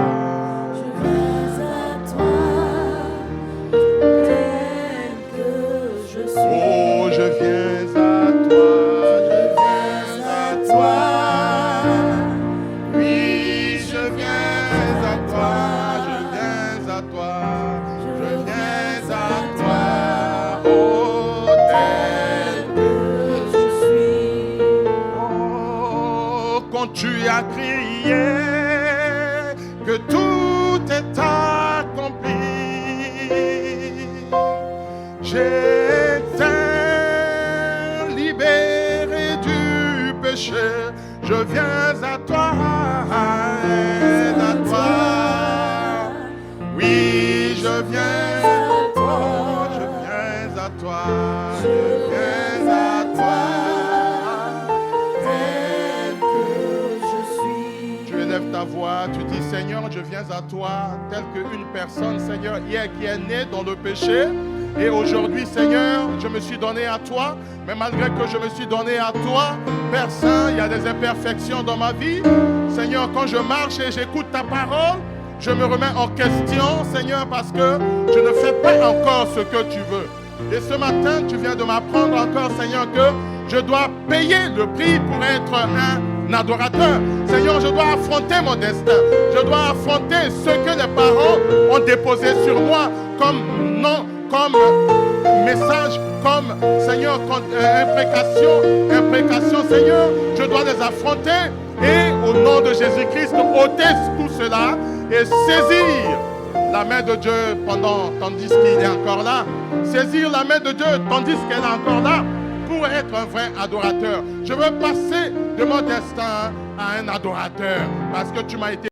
Je viens à toi, tel que je suis. Oh, je viens à toi. Je viens à toi. Oui, je viens à toi. Je viens à toi. Je viens à toi. Oh, tel Que je suis. oh, quand tu as crié que tout est accompli, j'étais libéré du péché. Je viens à toi, à toi. Oui, je viens à toi, je viens à toi, je viens à toi. Tel que je suis. Tu élèves ta voix, tu dis Seigneur, je viens à toi, tel qu'une personne, Seigneur, hier qui est née dans le péché. Et aujourd'hui, Seigneur, je me suis donné à toi. Mais malgré que je me suis donné à toi, Père Saint, il y a des imperfections dans ma vie. Seigneur, quand je marche et j'écoute ta parole, je me remets en question, Seigneur, parce que je ne fais pas encore ce que tu veux. Et ce matin, tu viens de m'apprendre encore, Seigneur, que je dois payer le prix pour être un adorateur. Seigneur, je dois affronter mon destin. Je dois affronter ce que les parents ont déposé sur moi comme non, comme message, comme, Seigneur, imprécation, Seigneur. Je dois les affronter et au nom de Jésus-Christ, ôter tout cela et saisir la main de Dieu tandis qu'il est encore là. Saisir la main de Dieu tandis qu'elle est encore là pour être un vrai adorateur. Je veux passer de mon destin à un adorateur parce que tu m'as été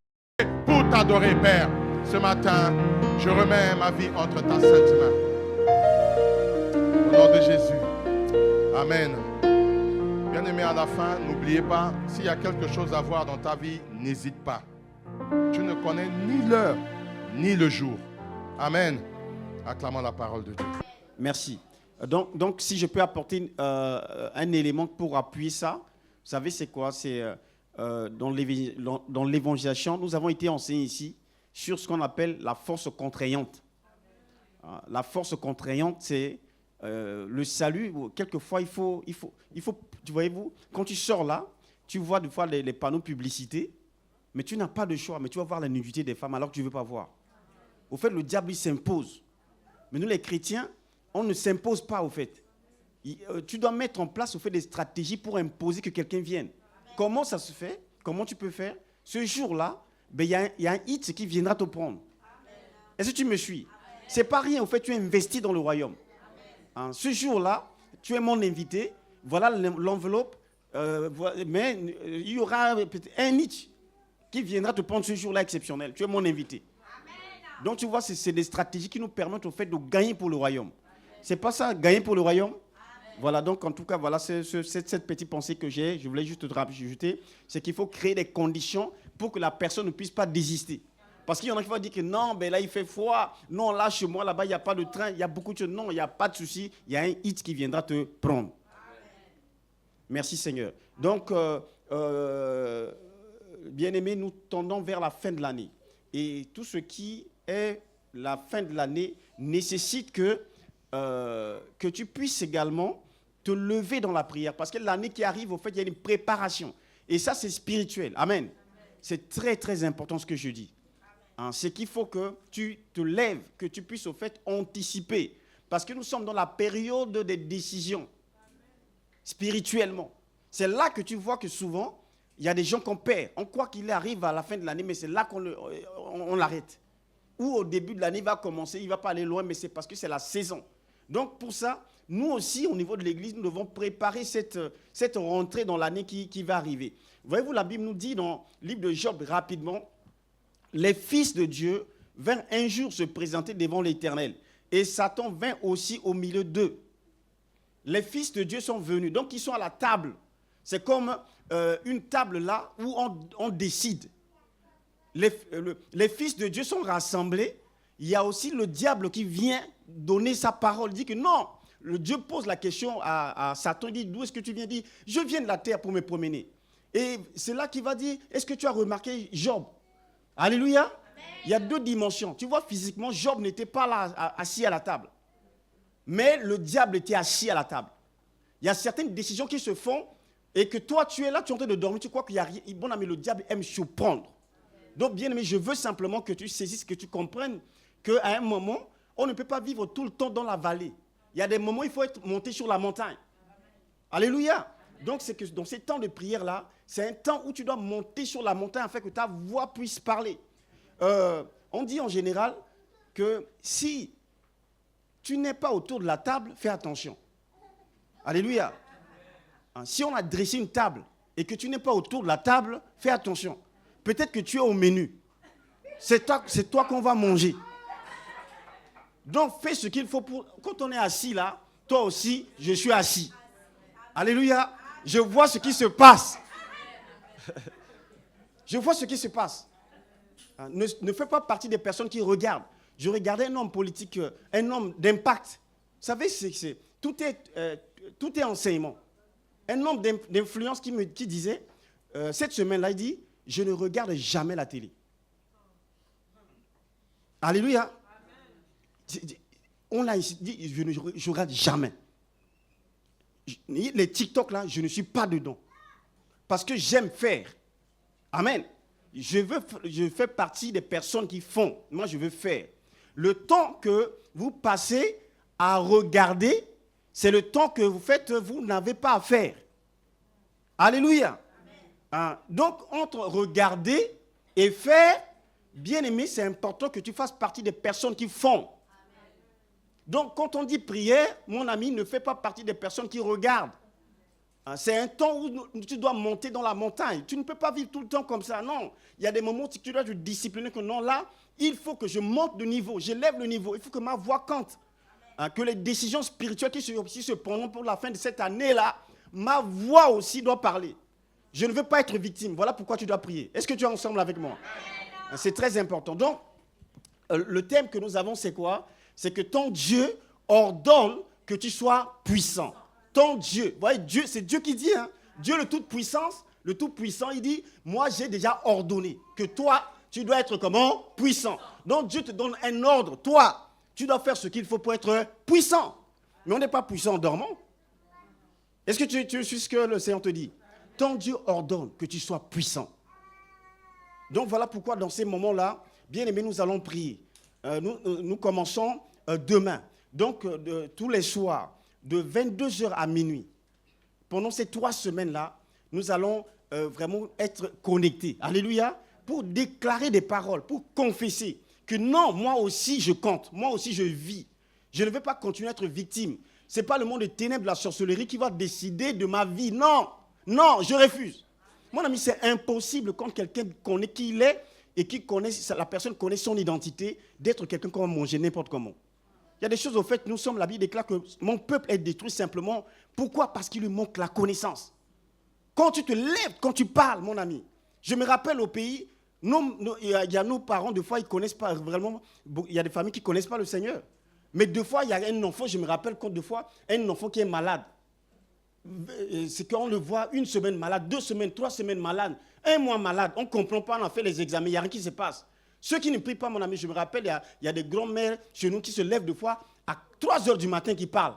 pour t'adorer, Père. Ce matin, je remets ma vie entre ta sainte main. Au nom de Jésus. Amen. Bien-aimé, à la fin, n'oubliez pas, s'il y a quelque chose à voir dans ta vie, n'hésite pas. Tu ne connais ni l'heure, ni le jour. Amen. Acclamons la parole de Dieu. Merci. Donc, si je peux apporter un élément pour appuyer ça, vous savez, c'est quoi? C'est dans l'évangélisation, nous avons été enseignés ici sur ce qu'on appelle la force contraignante. La force contraignante, c'est le salut. Quelquefois, il faut, tu voyez-vous, quand tu sors là, tu vois des fois les panneaux publicité, mais tu n'as pas de choix, mais tu vas voir la nudité des femmes alors que tu ne veux pas voir. Au fait, le diable, il s'impose. Mais nous, les chrétiens, on ne s'impose pas, au fait. Tu dois mettre en place, au fait, des stratégies pour imposer que quelqu'un vienne. Comment ça se fait? Comment tu peux faire? Ce jour-là, il y a un hit qui viendra te prendre. Est-ce que tu me suis? Ce n'est pas rien, au fait, tu es investi dans le royaume. Hein, ce jour-là, tu es mon invité. Voilà l'enveloppe. Mais il y aura peut-être un hit qui viendra te prendre ce jour-là exceptionnel. Tu es mon invité. Donc, tu vois, c'est des stratégies qui nous permettent, au fait, de gagner pour le royaume. C'est pas ça, gagner pour le royaume? Voilà, donc, en tout cas, voilà, c'est cette petite pensée que j'ai. Je voulais juste te rajouter. C'est qu'il faut créer des conditions pour que la personne ne puisse pas désister. Parce qu'il y en a qui vont dire que non, ben là, il fait froid. Non, là, chez moi, là-bas, il n'y a pas de train. Il y a beaucoup de choses. Non, il n'y a pas de souci. Il y a un hit qui viendra te prendre. Merci, Seigneur. Donc, bien-aimés, nous tendons vers la fin de l'année. Et tout ce qui est la fin de l'année nécessite que tu puisses également te lever dans la prière. Parce que l'année qui arrive, au fait, il y a une préparation. Et ça, c'est spirituel. Amen. C'est très, très important ce que je dis. Hein, c'est qu'il faut que tu te lèves, que tu puisses, au fait, anticiper. Parce que nous sommes dans la période des décisions. Spirituellement. C'est là que tu vois que souvent, il y a des gens qu'on perd. On croit qu'il arrive à la fin de l'année, mais c'est là qu'on l'arrête. Ou au début de l'année, il va commencer, il ne va pas aller loin, mais c'est parce que c'est la saison. Donc pour ça, nous aussi, au niveau de l'Église, nous devons préparer cette rentrée dans l'année qui va arriver. Voyez-vous, la Bible nous dit dans le livre de Job, rapidement, les fils de Dieu vinrent un jour se présenter devant l'Éternel. Et Satan vint aussi au milieu d'eux. Les fils de Dieu sont venus. Donc, ils sont à la table. C'est comme une table là où on décide. Les fils de Dieu sont rassemblés. Il y a aussi le diable qui vient donner sa parole. Il dit que non. Le Dieu pose la question à Satan. Il dit, d'où est-ce que tu viens? Il dit, je viens de la terre pour me promener. Et c'est là qu'il va dire, est-ce que tu as remarqué Job? Alléluia. Amen. Il y a deux dimensions. Tu vois, physiquement, Job n'était pas là, assis à la table. Mais le diable était assis à la table. Il y a certaines décisions qui se font et que toi, tu es là, tu es en train de dormir, tu crois qu'il n'y a rien. Bon ami, le diable aime surprendre. Donc, bien aimé, je veux simplement que tu saisisses, que tu comprennes qu'à un moment, on ne peut pas vivre tout le temps dans la vallée. Il y a des moments où il faut être monté sur la montagne. Alléluia. Donc, c'est que dans ces temps de prière-là, c'est un temps où tu dois monter sur la montagne afin que ta voix puisse parler. On dit en général que si tu n'es pas autour de la table, fais attention. Alléluia. Si on a dressé une table et que tu n'es pas autour de la table, fais attention. Peut-être que tu es au menu. C'est toi qu'on va manger. Donc, fais ce qu'il faut pour... Quand on est assis là, toi aussi, je suis assis. Alléluia. Je vois ce qui se passe. Je vois ce qui se passe. Ne fais pas partie des personnes qui regardent. Je regardais un homme politique, un homme d'impact. Vous savez, tout est enseignement. Un homme d'influence qui disait, cette semaine-là, il dit, je ne regarde jamais la télé. Alléluia. On l'a ici dit, je ne regarde jamais. Les TikTok là, je ne suis pas dedans. Parce que j'aime faire. Amen. Je fais partie des personnes qui font. Moi, je veux faire. Le temps que vous passez à regarder, c'est le temps que vous faites, vous n'avez pas à faire. Alléluia. Donc, entre regarder et faire, bien aimé, c'est important que tu fasses partie des personnes qui font. Donc, quand on dit prière, mon ami, ne fais pas partie des personnes qui regardent. C'est un temps où tu dois monter dans la montagne. Tu ne peux pas vivre tout le temps comme ça, non. Il y a des moments où tu dois te discipliner que non, là, il faut que je monte de niveau, j'élève le niveau. Il faut que ma voix compte. Que les décisions spirituelles qui se prendront pour la fin de cette année-là, ma voix aussi doit parler. Je ne veux pas être victime. Voilà pourquoi tu dois prier. Est-ce que tu es ensemble avec moi? C'est très important. Donc, le thème que nous avons, c'est quoi? C'est que ton Dieu ordonne que tu sois puissant. Ton Dieu, vous voyez, Dieu, c'est Dieu qui dit, hein, Dieu le Tout-Puissant, il dit, moi j'ai déjà ordonné que toi, tu dois être comment? Puissant. Donc Dieu te donne un ordre, toi, tu dois faire ce qu'il faut pour être puissant. Mais on n'est pas puissant en dormant. Est-ce que tu suis ce que le Seigneur te dit? Ton Dieu ordonne que tu sois puissant. Donc voilà pourquoi dans ces moments-là, bien aimés, nous allons prier. Nous commençons demain. Donc tous les soirs, de 22h à minuit, pendant ces 3 semaines-là, nous allons vraiment être connectés. Alléluia. Pour déclarer des paroles, pour confesser que non, moi aussi je compte, moi aussi je vis. Je ne veux pas continuer à être victime. Ce n'est pas le monde des ténèbres, la sorcellerie qui va décider de ma vie. Non, non, je refuse. Mon ami, c'est impossible quand quelqu'un connaît qui il est et la personne connaît son identité, d'être quelqu'un comme manger n'importe comment. Il y a des choses, au fait, la Bible déclare que mon peuple est détruit simplement. Pourquoi? Parce qu'il lui manque la connaissance. Quand tu te lèves, quand tu parles, mon ami, je me rappelle au pays, il y a nos parents, des fois, ils ne connaissent pas vraiment, il y a des familles qui ne connaissent pas le Seigneur. Mais des fois, il y a un enfant, je me rappelle quand des fois, un enfant qui est malade. C'est qu'on le voit 1 semaine malade, 2 semaines, 3 semaines malade, 1 mois malade. On ne comprend pas, on a fait les examens, il n'y a rien qui se passe. Ceux qui ne prient pas, mon ami, je me rappelle, il y a des grands-mères chez nous qui se lèvent des fois à 3 heures du matin qui parlent.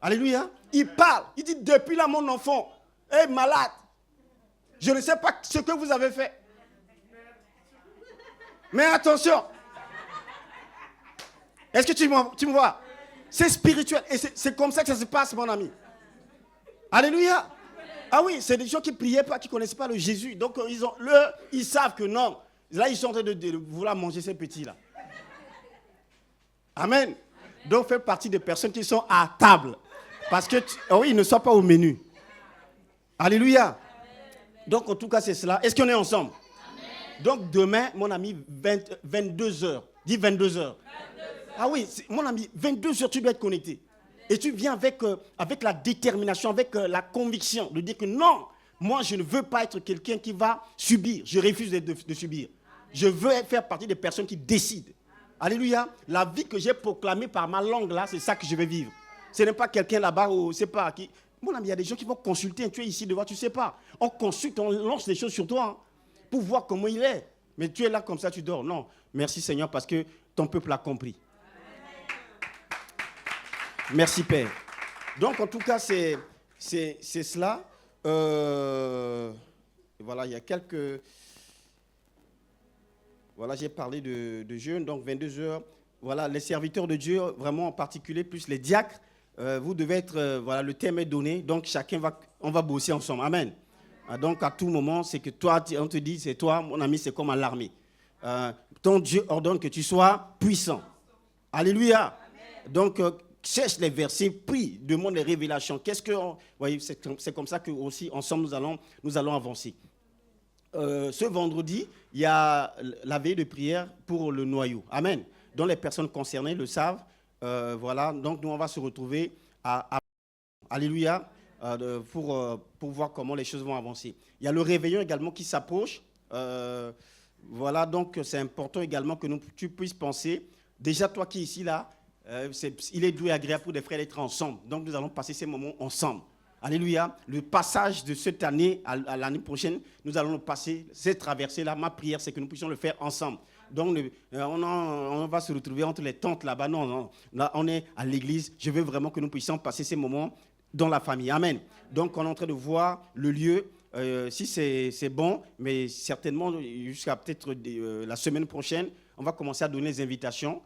Alléluia. Ils parlent. Ils disent, depuis là, mon enfant est malade. Je ne sais pas ce que vous avez fait. Mais attention. Est-ce que tu me vois? C'est spirituel. Et c'est comme ça que ça se passe, mon ami. Alléluia. Ah oui, c'est des gens qui ne priaient pas, qui ne connaissaient pas le Jésus. Donc, ils savent que non. Là, ils sont en train de vouloir manger ces petits-là. Amen. Donc, faites partie des personnes qui sont à table. Parce que, oui, ils ne sont pas au menu. Alléluia. Donc, en tout cas, c'est cela. Est-ce qu'on est ensemble? Donc, demain, mon ami, 22h. Dis 22h. Ah oui, mon ami, 22h, tu dois être connecté. Et tu viens avec la détermination, avec la conviction de dire que non, moi je ne veux pas être quelqu'un qui va subir. Je refuse de subir. Je veux faire partie des personnes qui décident. Alléluia. La vie que j'ai proclamée par ma langue là, c'est ça que je vais vivre. Ce n'est pas quelqu'un là-bas ou c'est pas qui. Mon ami, il y a des gens qui vont consulter. Tu es ici devant, tu ne sais pas. On consulte, on lance des choses sur toi hein, pour voir comment il est. Mais tu es là comme ça, tu dors. Non. Merci Seigneur parce que ton peuple a compris. Merci Père. Donc en tout cas, c'est cela. Voilà, il y a quelques... Voilà, j'ai parlé de jeûne, donc 22 heures. Voilà, les serviteurs de Dieu, vraiment en particulier, plus les diacres, vous devez être... voilà, le thème est donné, donc on va bosser ensemble. Amen. Donc à tout moment, c'est que toi, on te dit, c'est toi, mon ami, c'est comme à l'armée. Ton Dieu ordonne que tu sois puissant. Alléluia. Amen. Donc... cherche les versets, prie, demande les révélations. Voyez, c'est comme ça que aussi ensemble nous allons avancer. Ce vendredi, il y a la veille de prière pour le noyau. Amen. Dont les personnes concernées le savent. Voilà. Donc nous on va se retrouver Alléluia pour voir comment les choses vont avancer. Il y a le réveillon également qui s'approche. Voilà. Donc c'est important également que tu puisses penser. Déjà toi qui es ici là. Il est doux et agréable pour des frères d'être ensemble. Donc nous allons passer ces moments ensemble. Alléluia. Le passage de cette année à l'année prochaine, nous allons le passer, cette traversée-là. Ma prière, c'est que nous puissions le faire ensemble. Donc on va se retrouver entre les tentes là-bas. Non. Là, on est à l'église. Je veux vraiment que nous puissions passer ces moments dans la famille. Amen. Donc on est en train de voir le lieu. Si c'est bon, mais certainement jusqu'à peut-être la semaine prochaine, on va commencer à donner les invitations.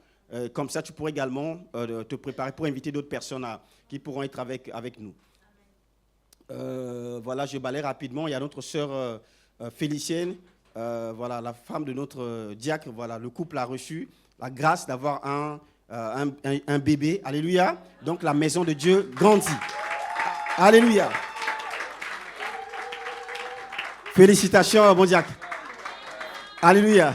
Comme ça, tu pourrais également te préparer pour inviter d'autres personnes qui pourront être avec nous. Voilà, je balaye rapidement. Il y a notre sœur Félicienne, voilà, la femme de notre diacre. Voilà, le couple a reçu la grâce d'avoir un bébé. Alléluia. Donc, la maison de Dieu grandit. Alléluia. Félicitations, mon diacre. Alléluia.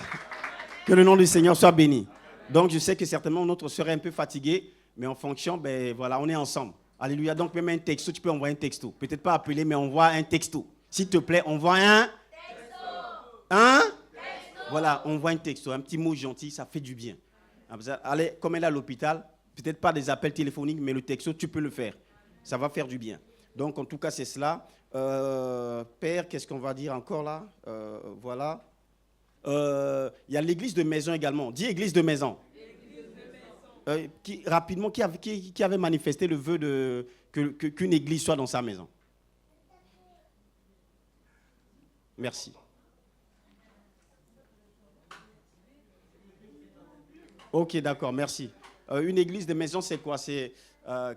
Que le nom du Seigneur soit béni. Donc, je sais que certainement notre sœur est un peu fatiguée, mais en fonction, ben voilà, on est ensemble. Alléluia. Donc, même un texto, tu peux envoyer un texto. Peut-être pas appeler, mais envoie un texto. S'il te plaît, envoie un texto. Texto. Voilà, envoie un texto. Un petit mot gentil, ça fait du bien. Allez, comme elle est à l'hôpital, peut-être pas des appels téléphoniques, mais le texto, tu peux le faire. Ça va faire du bien. Donc, en tout cas, c'est cela. Père, qu'est-ce qu'on va dire encore là? Voilà. Il y a l'église de maison également. Dis église de maison. Rapidement, qui avait manifesté le vœu qu'une église soit dans sa maison? Merci. Ok, d'accord, merci. Une église de maison, c'est quoi? C'est,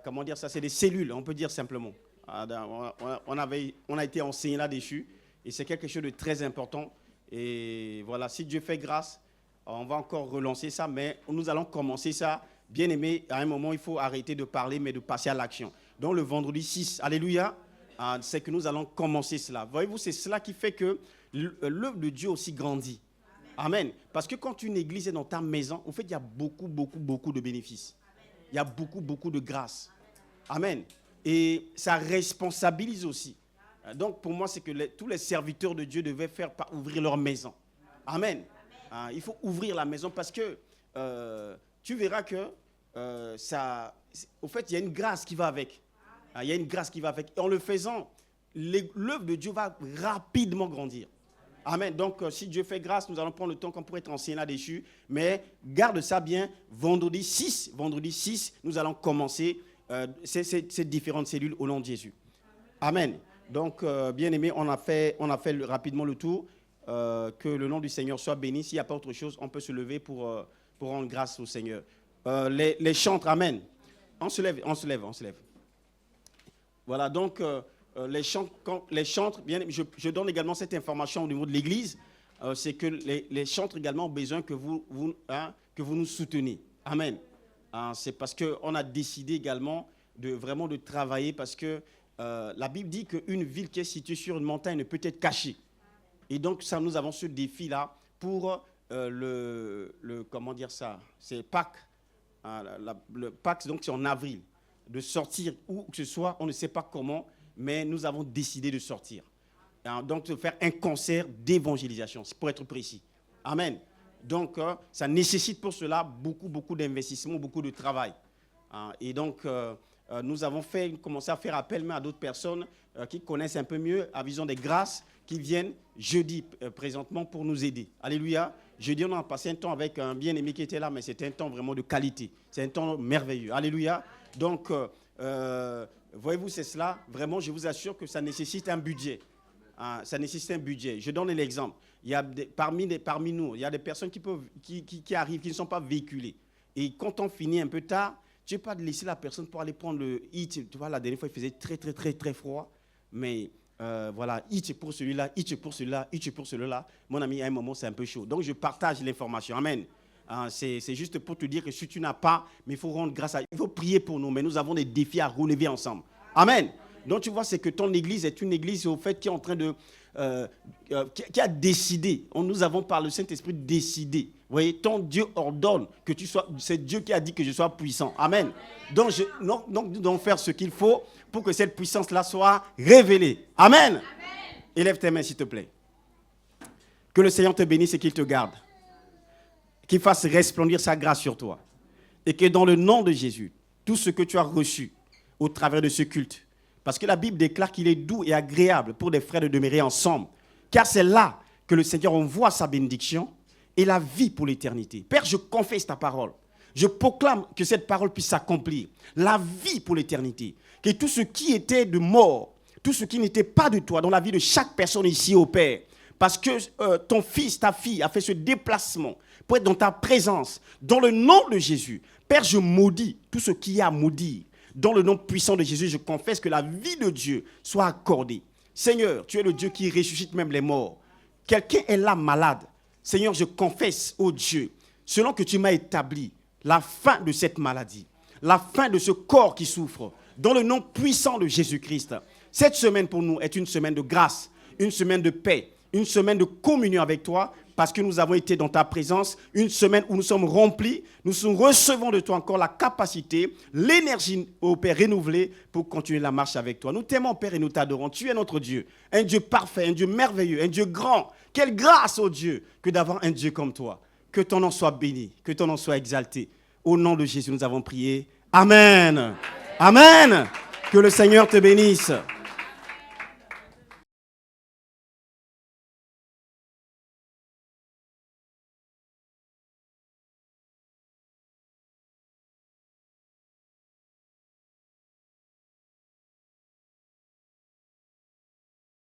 comment dire ça? C'est des cellules, on peut dire simplement. On a été enseigné là-dessus et c'est quelque chose de très important. Et voilà, si Dieu fait grâce, on va encore relancer ça, mais nous allons commencer ça. Bien aimé, à un moment, il faut arrêter de parler, mais de passer à l'action. Donc le vendredi 6, alléluia, c'est que nous allons commencer cela. Voyez-vous, c'est cela qui fait que l'œuvre de Dieu aussi grandit. Amen. Parce que quand une église est dans ta maison, au fait, il y a beaucoup de bénéfices. Il y a beaucoup de grâce. Amen. Et ça responsabilise aussi. Donc, pour moi, c'est que tous les serviteurs de Dieu devaient ouvrir leur maison. Amen. Il faut ouvrir la maison parce que tu verras que au fait, il y a une grâce qui va avec. Il y a une grâce qui va avec. Et en le faisant, l'œuvre de Dieu va rapidement grandir. Amen. Donc, si Dieu fait grâce, nous allons prendre le temps qu'on pourrait être enseigné là-dessus. Mais garde ça bien. Vendredi 6, nous allons commencer ces différentes cellules au nom de Jésus. Amen. Donc, bien aimé, on a fait rapidement le tour. Que le nom du Seigneur soit béni. S'il n'y a pas autre chose, on peut se lever pour rendre grâce au Seigneur. Les chantres, amen. On se lève. Voilà, donc les chantres, bien, je donne également cette information au niveau de l'Église. C'est que les chantres également ont besoin que vous nous souteniez. Amen. C'est parce qu'on a décidé également de travailler parce que la Bible dit qu'une ville qui est située sur une montagne ne peut être cachée. Et donc, nous avons ce défi-là pour comment dire ça? C'est Pâques. Le Pâques, donc c'est en avril. de sortir où que ce soit, on ne sait pas comment, mais nous avons décidé de sortir. Donc, de faire un concert d'évangélisation, pour être précis. Amen. Donc, ça nécessite pour cela beaucoup d'investissement, beaucoup de travail. Et donc, nous avons commencé à faire appel à d'autres personnes qui connaissent un peu mieux à Vision des Grâces, qui viennent jeudi présentement pour nous aider. Alléluia. Jeudi, on a passé un temps avec un bien-aimé qui était là, mais c'était un temps vraiment de qualité. C'est un temps merveilleux. Alléluia. Donc, voyez-vous, c'est cela. Vraiment, je vous assure que ça nécessite un budget. Ça nécessite un budget. Je donne l'exemple. Il y a parmi nous, il y a des personnes qui arrivent, qui ne sont pas véhiculées. Et quand on finit un peu tard, tu ne peux pas laisser la personne pour aller prendre le hit. Tu vois, la dernière fois, il faisait très froid. Mais voilà, hit pour celui-là, hit pour celui-là, hit pour celui-là. Mon ami, à un moment, c'est un peu chaud. Donc, je partage l'information. Amen. C'est juste pour te dire que si tu n'as pas, mais il faut rendre grâce à Dieu. Il faut prier pour nous, mais nous avons des défis à relever ensemble. Amen. Donc, tu vois, c'est que ton église est une église, au fait, qui est en train de... qui a décidé. Nous avons par le Saint-Esprit décidé. Vous voyez, ton Dieu ordonne que tu sois... C'est Dieu qui a dit que je sois puissant. Amen. Donc, nous devons faire ce qu'il faut pour que cette puissance-là soit révélée. Amen. Élève tes mains, s'il te plaît. Que le Seigneur te bénisse et qu'il te garde. Qu'il fasse resplendir sa grâce sur toi. Et que dans le nom de Jésus, tout ce que tu as reçu au travers de ce culte, parce que la Bible déclare qu'il est doux et agréable pour des frères de demeurer ensemble. Car c'est là que le Seigneur envoie sa bénédiction et la vie pour l'éternité. Père, je confesse ta parole. Je proclame que cette parole puisse s'accomplir. La vie pour l'éternité. Que tout ce qui était de mort, tout ce qui n'était pas de toi dans la vie de chaque personne ici au Père, parce que ton fils, ta fille a fait ce déplacement pour être dans ta présence, dans le nom de Jésus. Père, je maudis tout ce qui est à maudire. Dans le nom puissant de Jésus, je confesse que la vie de Dieu soit accordée. Seigneur, tu es le Dieu qui ressuscite même les morts. Quelqu'un est là malade. Seigneur, je confesse, ô Dieu, selon que tu m'as établi, la fin de cette maladie, la fin de ce corps qui souffre, dans le nom puissant de Jésus-Christ. Cette semaine pour nous est une semaine de grâce, une semaine de paix, une semaine de communion avec toi, parce que nous avons été dans ta présence, une semaine où nous sommes remplis, nous recevons de toi encore la capacité, l'énergie, ô Père, renouvelée pour continuer la marche avec toi. Nous t'aimons, Père, et nous t'adorons. Tu es notre Dieu, un Dieu parfait, un Dieu merveilleux, un Dieu grand. Quelle grâce, ô Dieu, que d'avoir un Dieu comme toi. Que ton nom soit béni, que ton nom soit exalté. Au nom de Jésus, nous avons prié. Amen. Amen. Que le Seigneur te bénisse.